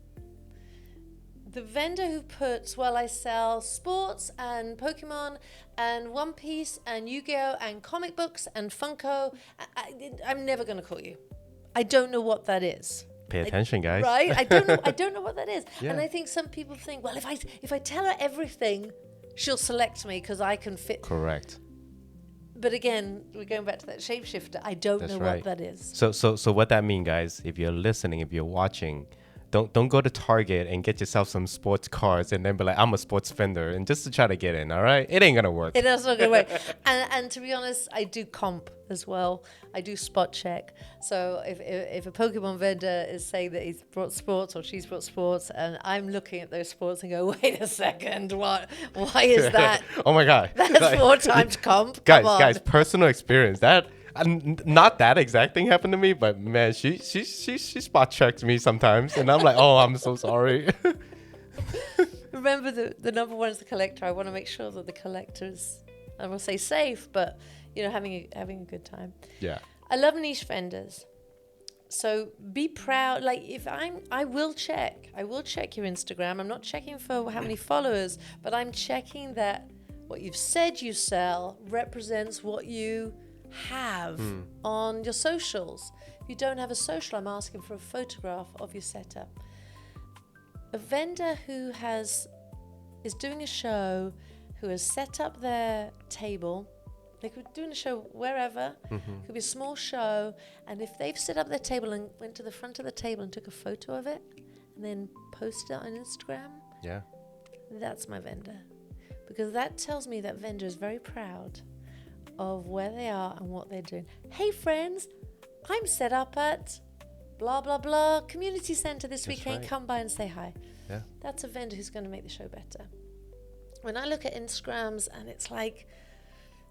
the vendor who puts, well, I sell sports and Pokemon and One Piece and Yu-Gi-Oh and comic books and Funko, I'm never going to call you. I don't know what that is. Pay attention, guys. Right? I don't know what that is. Yeah. And I think some people think, well, if I tell her everything, she'll select me because I can fit. Correct. But again, we're going back to that shapeshifter. I don't know what that is. So what that mean, guys, if you're listening, if you're watching, don't go to Target and get yourself some sports cards and then be like, I'm a sports vendor, and just to try to get in, all right? It ain't gonna work. It is not going to work. And to be honest, I do comp as well. I do spot check. So if a Pokemon vendor is saying that he's brought sports or she's brought sports, and I'm looking at those sports and go, wait a second, what? Why is that? Oh my God. That's 4 times comp. Guys, personal experience. That not that exact thing happened to me, but man, she spot checks me sometimes, and I'm like, oh, I'm so sorry. Remember, the number one is the collector. I want to make sure that the collector's, I will say safe, but having a good time. Yeah. I love niche vendors. So be proud. Like I will check your Instagram. I'm not checking for how many followers, but I'm checking that what you've said you sell represents what you have on your socials. If you don't have a social, I'm asking for a photograph of your setup. A vendor who is doing a show, who has set up their table. They could be doing a show wherever. Could be a small show, and if they've set up their table and went to the front of the table and took a photo of it and then posted it on Instagram, Yeah. that's my vendor, because that tells me that vendor is very proud of where they are and what they're doing. Hey friends, I'm set up at blah blah blah community center this weekend. Right. Come by and say hi. Yeah. That's a vendor who's going to make the show better. When I look at Instagrams and it's like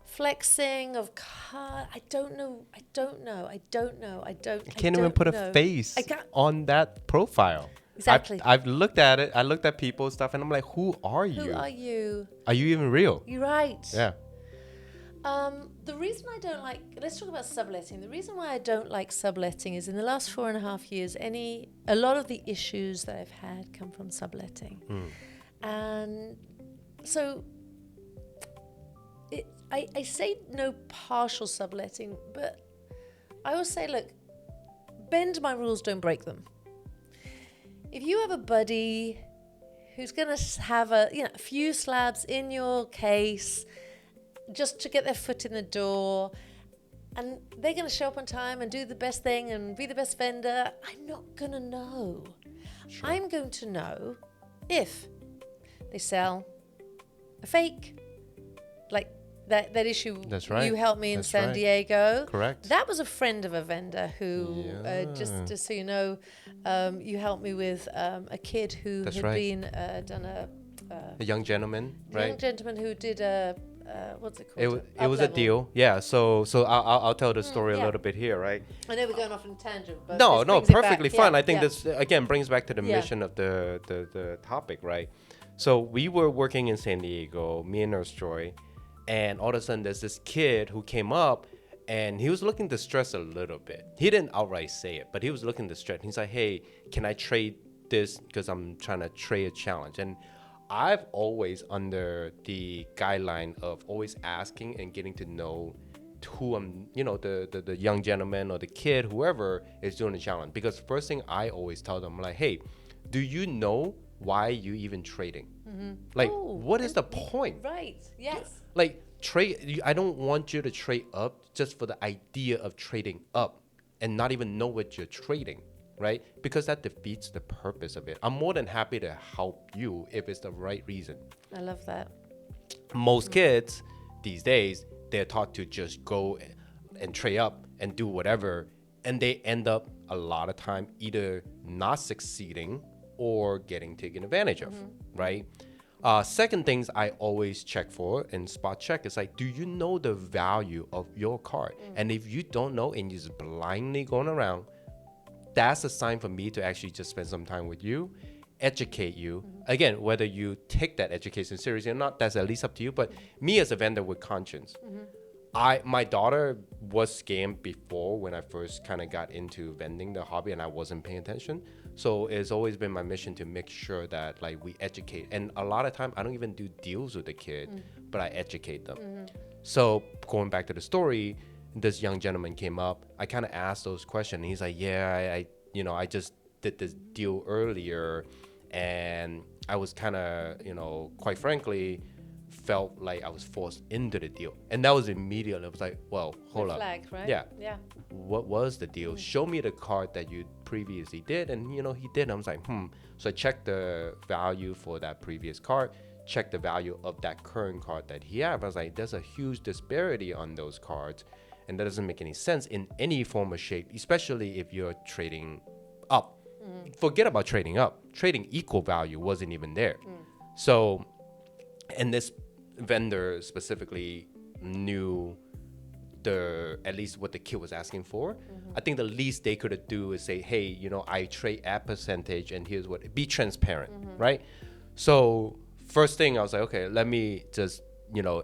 flexing of car, I don't know. I Can't even put a face on that profile. Exactly. I've looked at it. I looked at people's stuff, and I'm like, who are you? Who are you? Are you even real? You're right. Yeah. The reason I don't like, let's talk about subletting. The reason why I don't like subletting is in the last 4.5 years, a lot of the issues that I've had come from subletting. And so I say no partial subletting, but I always say, look, bend my rules, don't break them. If you have a buddy who's going to have a few slabs in your case just to get their foot in the door, and they're going to show up on time and do the best thing and be the best vendor, I'm not going to know. Sure. I'm going to know if they sell a fake, like that issue. That's right. You helped me in San Diego. Correct. That was a friend of a vendor who, just so you know, you helped me with a kid who had been done a young gentleman, right? A young gentleman who did a what's it called? It was a deal. Yeah. So I'll tell the story a little bit here, right? I know we're going off on a tangent, but no, perfectly fine. I think this again brings back to the mission of the topic, right? So we were working in San Diego, me and Nurse Joy, and all of a sudden there's this kid who came up, and he was looking distressed a little bit. He didn't outright say it, but he was looking distressed. He's like, hey, can I trade this? Because I'm trying to trade a challenge. And I've always under the guideline of always asking and getting to know who I'm, the young gentleman or the kid, whoever is doing the challenge. Because first thing I always tell them, like, hey, do you know why you even trading? Like, what is the point? Right. Yes. Like, I don't want you to trade up just for the idea of trading up and not even know what you're trading, right? Because that defeats the purpose of it. I'm more than happy to help you if it's the right reason. I love that. Most kids these days, they're taught to just go and trade up and do whatever, and they end up a lot of time either not succeeding or getting taken advantage of, right? Second things I always check for and spot check is like, do you know the value of your card? And if you don't know and you're just blindly going around, that's a sign for me to actually just spend some time with you, educate you. Again, whether you take that education seriously or not, that's at least up to you. But me as a vendor with conscience, My daughter was scammed before when I first kind of got into vending the hobby and I wasn't paying attention. So it's always been my mission to make sure that like we educate. And a lot of time I don't even do deals with the kid, but I educate them. So going back to the story, this young gentleman came up. I kind of asked those questions. And he's like, yeah, I just did this deal earlier, and I was kind of, quite frankly, felt like I was forced into the deal. And that was immediately, I was like, well, hold up. Flag, right? Yeah. Yeah. What was the deal? Show me the card that you previously did. And, he did. I was like, So I checked the value for that previous card, checked the value of that current card that he had. I was like, there's a huge disparity on those cards. And that doesn't make any sense in any form or shape, especially if you're trading up. Forget about trading up. Trading equal value wasn't even there. So, and this vendor specifically knew at least what the kid was asking for. I think the least they could do is say, hey, I trade at percentage and here's what, be transparent, right? So first thing I was like, okay, let me just,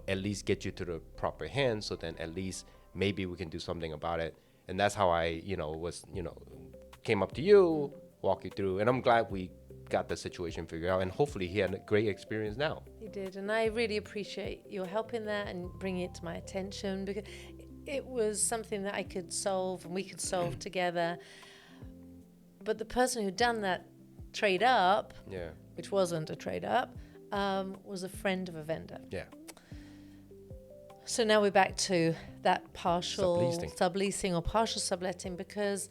at least get you to the proper hand. So then at least maybe we can do something about it. And that's how I, came up to you, walk you through. And I'm glad we got the situation figured out. And hopefully he had a great experience now. He did. And I really appreciate your help in that and bringing it to my attention, because it was something that I could solve and we could solve together. But the person who'd done that trade up, which wasn't a trade up, was a friend of a vendor. Yeah. So now we're back to that partial subleasing or partial subletting, because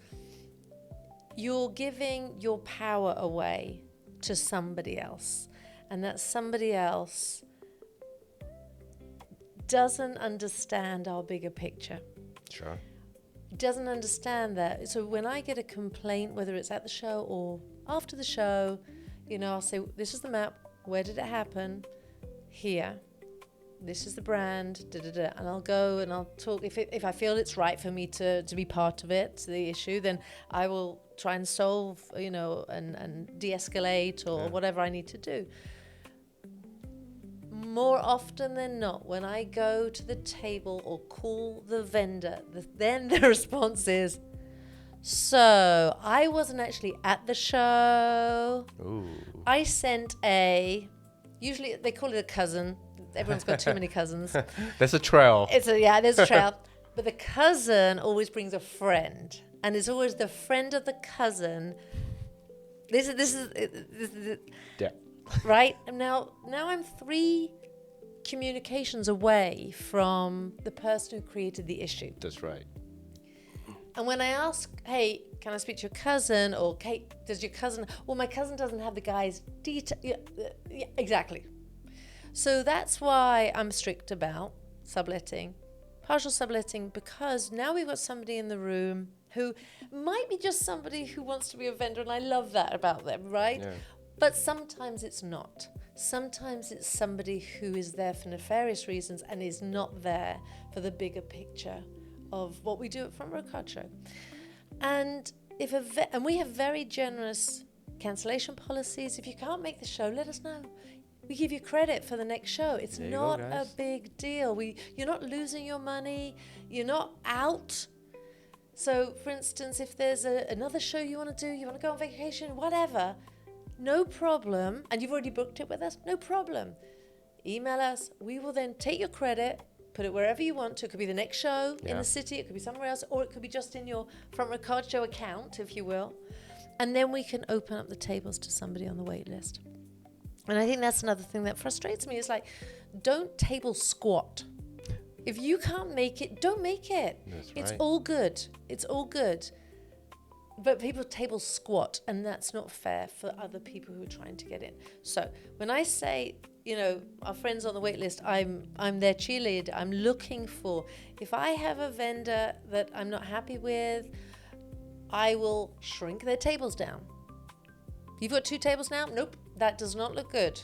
you're giving your power away to somebody else, and that somebody else doesn't understand our bigger picture. Sure. Doesn't understand that. So when I get a complaint, whether it's at the show or after the show, I'll say, this is the map. Where did it happen? Here. This is the brand, and I'll go and I'll talk. If I feel it's right for me to be part of it, the issue, then I will try and solve, and de-escalate or whatever I need to do. More often than not, when I go to the table or call the vendor, then the response is, so I wasn't actually at the show. Ooh. I sent usually they call it a cousin. Everyone's got too many cousins. There's a trail. There's a trail. But the cousin always brings a friend. And it's always the friend of the cousin. This is yeah. Right? And now I'm 3 communications away from the person who created the issue. That's right. And when I ask, hey, can I speak to your cousin? Or, Kate, does your cousin... Well, my cousin doesn't have the guy's detail. Yeah, exactly. So that's why I'm strict about subletting, partial subletting, because now we've got somebody in the room who might be just somebody who wants to be a vendor, and I love that about them, right? Yeah. But sometimes it's not. Sometimes it's somebody who is there for nefarious reasons and is not there for the bigger picture of what we do at Front Row Card Show. And and we have very generous cancellation policies. If you can't make the show, let us know. We give you credit for the next show. It's not a big deal. You're not losing your money. You're not out. So, for instance, if there's another show you want to do, you want to go on vacation, whatever, no problem. And you've already booked it with us, no problem. Email us. We will then take your credit, put it wherever you want to. It could be the next show in the city. It could be somewhere else. Or it could be just in your Front Row Card Show account, if you will. And then we can open up the tables to somebody on the wait list. And I think that's another thing that frustrates me. Is like, don't table squat. If you can't make it, don't make it. That's it's right. all good. It's all good. But people table squat, and that's not fair for other people who are trying to get in. So when I say, our friends on the wait list, I'm their cheerleader. I'm looking for, if I have a vendor that I'm not happy with, I will shrink their tables down. You've got 2 tables now? Nope. That does not look good.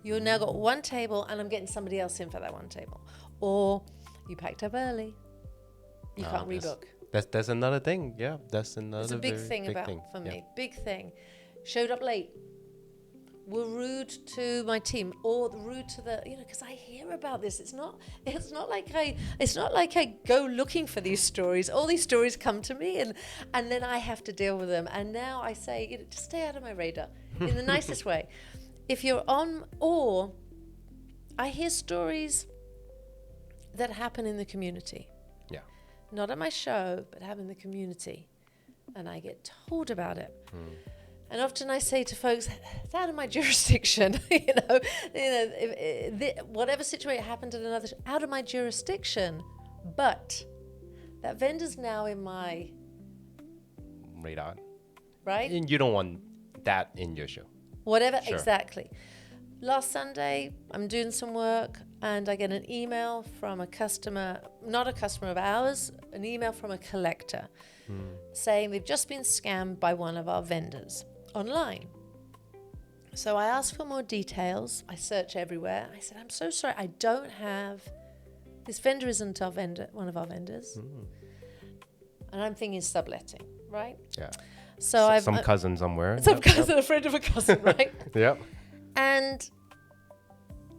You've now got 1 table, and I'm getting somebody else in for that 1 table. Or you packed up early. You can't rebook. That's another thing. Yeah, that's another It's a big thing for me. Big thing. Showed up late. were rude to my team or rude to the, because I hear about this. It's not like I go looking for these stories. All these stories come to me, and then I have to deal with them. And now I say, just stay out of my radar in the nicest way. If you're on, or I hear stories that happen in the community. Yeah. Not at my show, but happen in the community. And I get told about it. And often I say to folks, it's out of my jurisdiction. Whatever situation happened at another, out of my jurisdiction. But that vendor's now in my radar. Right? And you don't want that in your show. Whatever, Sure. exactly. Last Sunday, I'm doing some work and I get an email from a customer, not a customer of ours, an email from a collector saying they've just been scammed by one of our vendors online. So I asked for more details. I search everywhere. I said, I'm so sorry, I don't have, this vendor isn't our vendor, one of our vendors. And I'm thinking subletting, right? Yeah. So I've some cousin somewhere. Some cousin, a friend of a cousin, right? Yep. And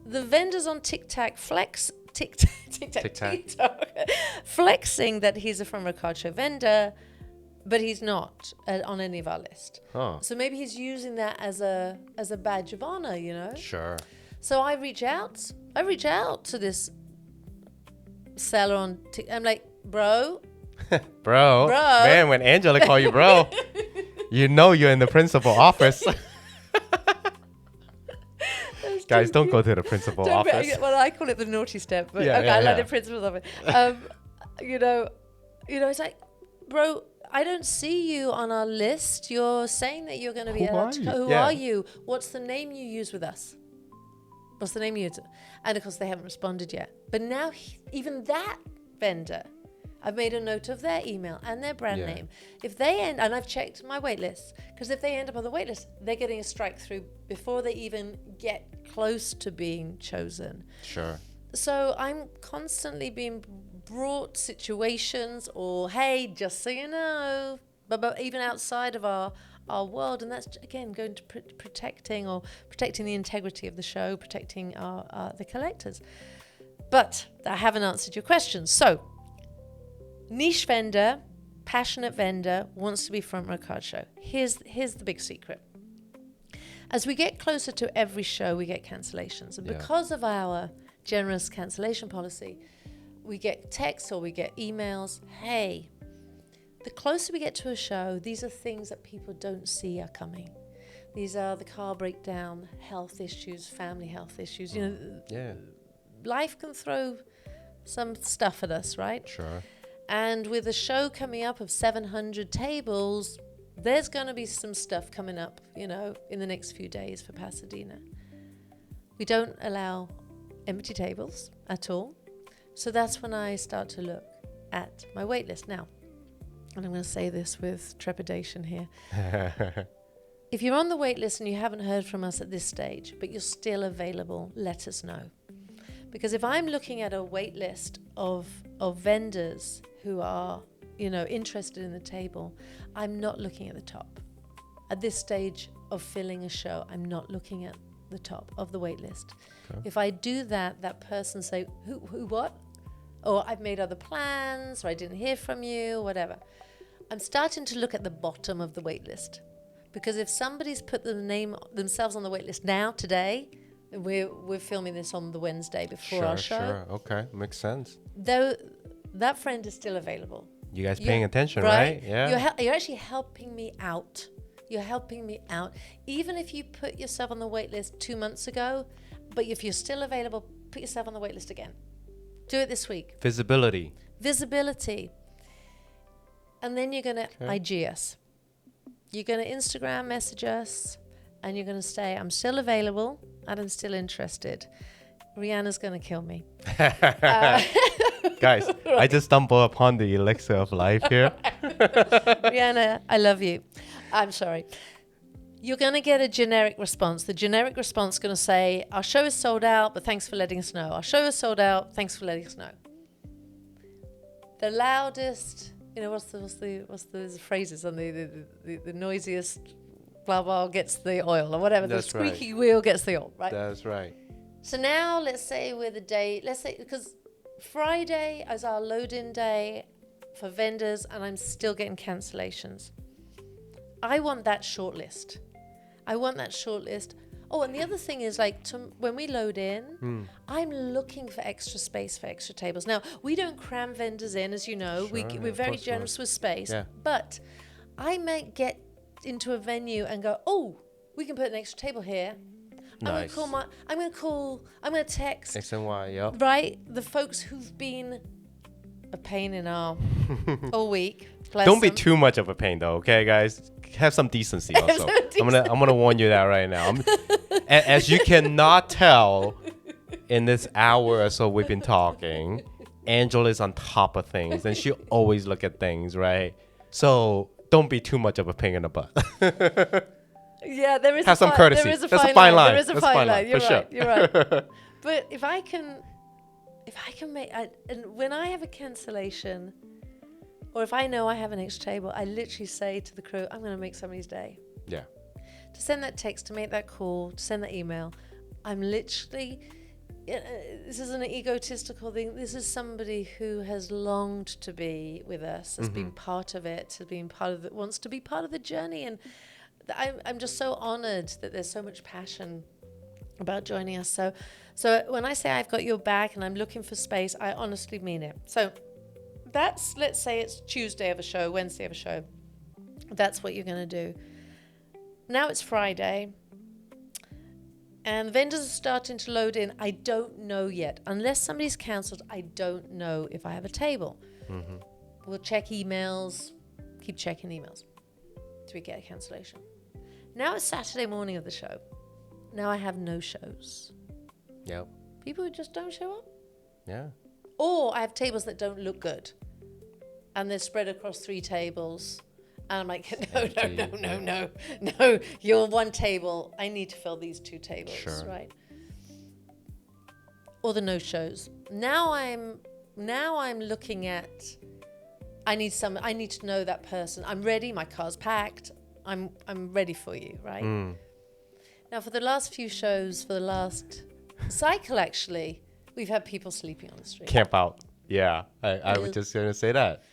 the vendors on TikTok flexing that he's a From a Card Show vendor, but he's not on any of our list. Oh. So maybe he's using that as a badge of honor, Sure. So I reach out to this seller on TikTok. I'm like, bro. Bro. Man, when Angela call you bro, you know you're in the principal office. Guys, don't go to the principal office. Well, I call it the naughty step, but Yeah, okay, yeah, I like yeah. the principal's office. It's like, bro, I don't see you on our list. You're saying that you're going to be Who are you? Who Yeah. are you? What's the name you use with us? What's the name you use? And of course, they haven't responded yet. But now, even that vendor, I've made a note of their email and their brand Yeah. name. If they and I've checked my wait list, because if they end up on the wait list, they're getting a strike through before they even get close to being chosen. Sure. So I'm constantly being brought situations or, hey, just so you know, but even outside of our world. And that's, again, going to protecting the integrity of the show, protecting the collectors. But I haven't answered your question. So, niche vendor, passionate vendor, wants to be front row card show. Here's the big secret. As we get closer to every show, we get cancellations. And because of our generous cancellation policy, we get texts or we get emails. Hey, the closer we get to a show, these are things that people don't see are coming. These are the car breakdown, health issues, family health issues. Life can throw some stuff at us, right? Sure. And with a show coming up of 700 tables, there's going to be some stuff coming up, in the next few days for Pasadena. We don't allow empty tables at all. So that's when I start to look at my wait list. Now, and I'm going to say this with trepidation here. If you're on the wait list and you haven't heard from us at this stage, but you're still available, let us know. Because if I'm looking at a wait list of vendors who are, interested in the table, I'm not looking at the top. At this stage of filling a show, I'm not looking at the top of the wait list. Okay. If I do that person say, who, what? Or I've made other plans, or I didn't hear from you, whatever. I'm starting to look at the bottom of the wait list. Because if somebody's put themselves on the wait list now, today, we're filming this on the Wednesday before our show. Sure, okay, makes sense. Though that friend is still available. You guys paying attention, right? Yeah. You're actually helping me out. You're helping me out. Even if you put yourself on the wait list 2 months ago, but if you're still available, put yourself on the wait list again. Do it this week. Visibility. And then you're going to IG us. You're going to Instagram message us, and you're going to say, I'm still available and I'm still interested. Rihanna's going to kill me. Guys, right. I just stumbled upon the elixir of life here. Rihanna, I love you. I'm sorry. You're going to get a generic response. The generic response is going to say, our show is sold out, but thanks for letting us know. Our show is sold out, thanks for letting us know. The loudest, what's the phrases on the noisiest blah, blah, gets the oil or whatever. That's the squeaky wheel gets the oil, right? That's right. So now let's say we're the day, because Friday is our load-in day for vendors and I'm still getting cancellations. I want that short list. Oh, and the other thing is when we load in, I'm looking for extra space for extra tables. Now, we don't cram vendors in, as you know. Sure, we're very generous with space. Yeah. But I might get into a venue and go, oh, we can put an extra table here. Nice. I'm going to text. X and Y, yep. Right? The folks who've been a pain in our all week. Don't be too much of a pain though, okay, guys? Have some decency also. I'm gonna warn you that right now. As you cannot tell in this hour or so we've been talking, Angela is on top of things and she always look at things, right? So don't be too much of a pain in the butt. Yeah, there is. Have some courtesy. There is a That's fine a fine line. There is a That's fine line. You're for right. sure. You're right. But if I can make, and when I have a cancellation, or if I know I have an extra table, I literally say to the crew, I'm going to make somebody's day. Yeah. To send that text, to make that call, to send that email, I'm literally, this isn't an egotistical thing. This is somebody who has longed to be with us, has been part of it, has been part of it, wants to be part of the journey. And I'm just so honored that there's so much passion about joining us. So when I say I've got your back and I'm looking for space, I honestly mean it. So that's, let's say it's Tuesday of a show, Wednesday of a show. That's what you're going to do. Now it's Friday and vendors are starting to load in. I don't know yet. Unless somebody's cancelled, I don't know if I have a table. We'll check emails, keep checking emails till we get a cancellation. Now it's Saturday morning of the show. Now I have no shows. Yep. People who just don't show up. Yeah. Or I have tables that don't look good. And they're spread across 3 tables. And I'm like, no, you're one table. I need to fill these 2 tables, sure. Right? Or the no-shows. Now I'm looking at, I need to know that person. I'm ready, my car's packed. I'm ready for you, right? Now for the last few shows, for the last cycle actually, we've had people sleeping on the street. Camp out. Yeah. I was just going to say that.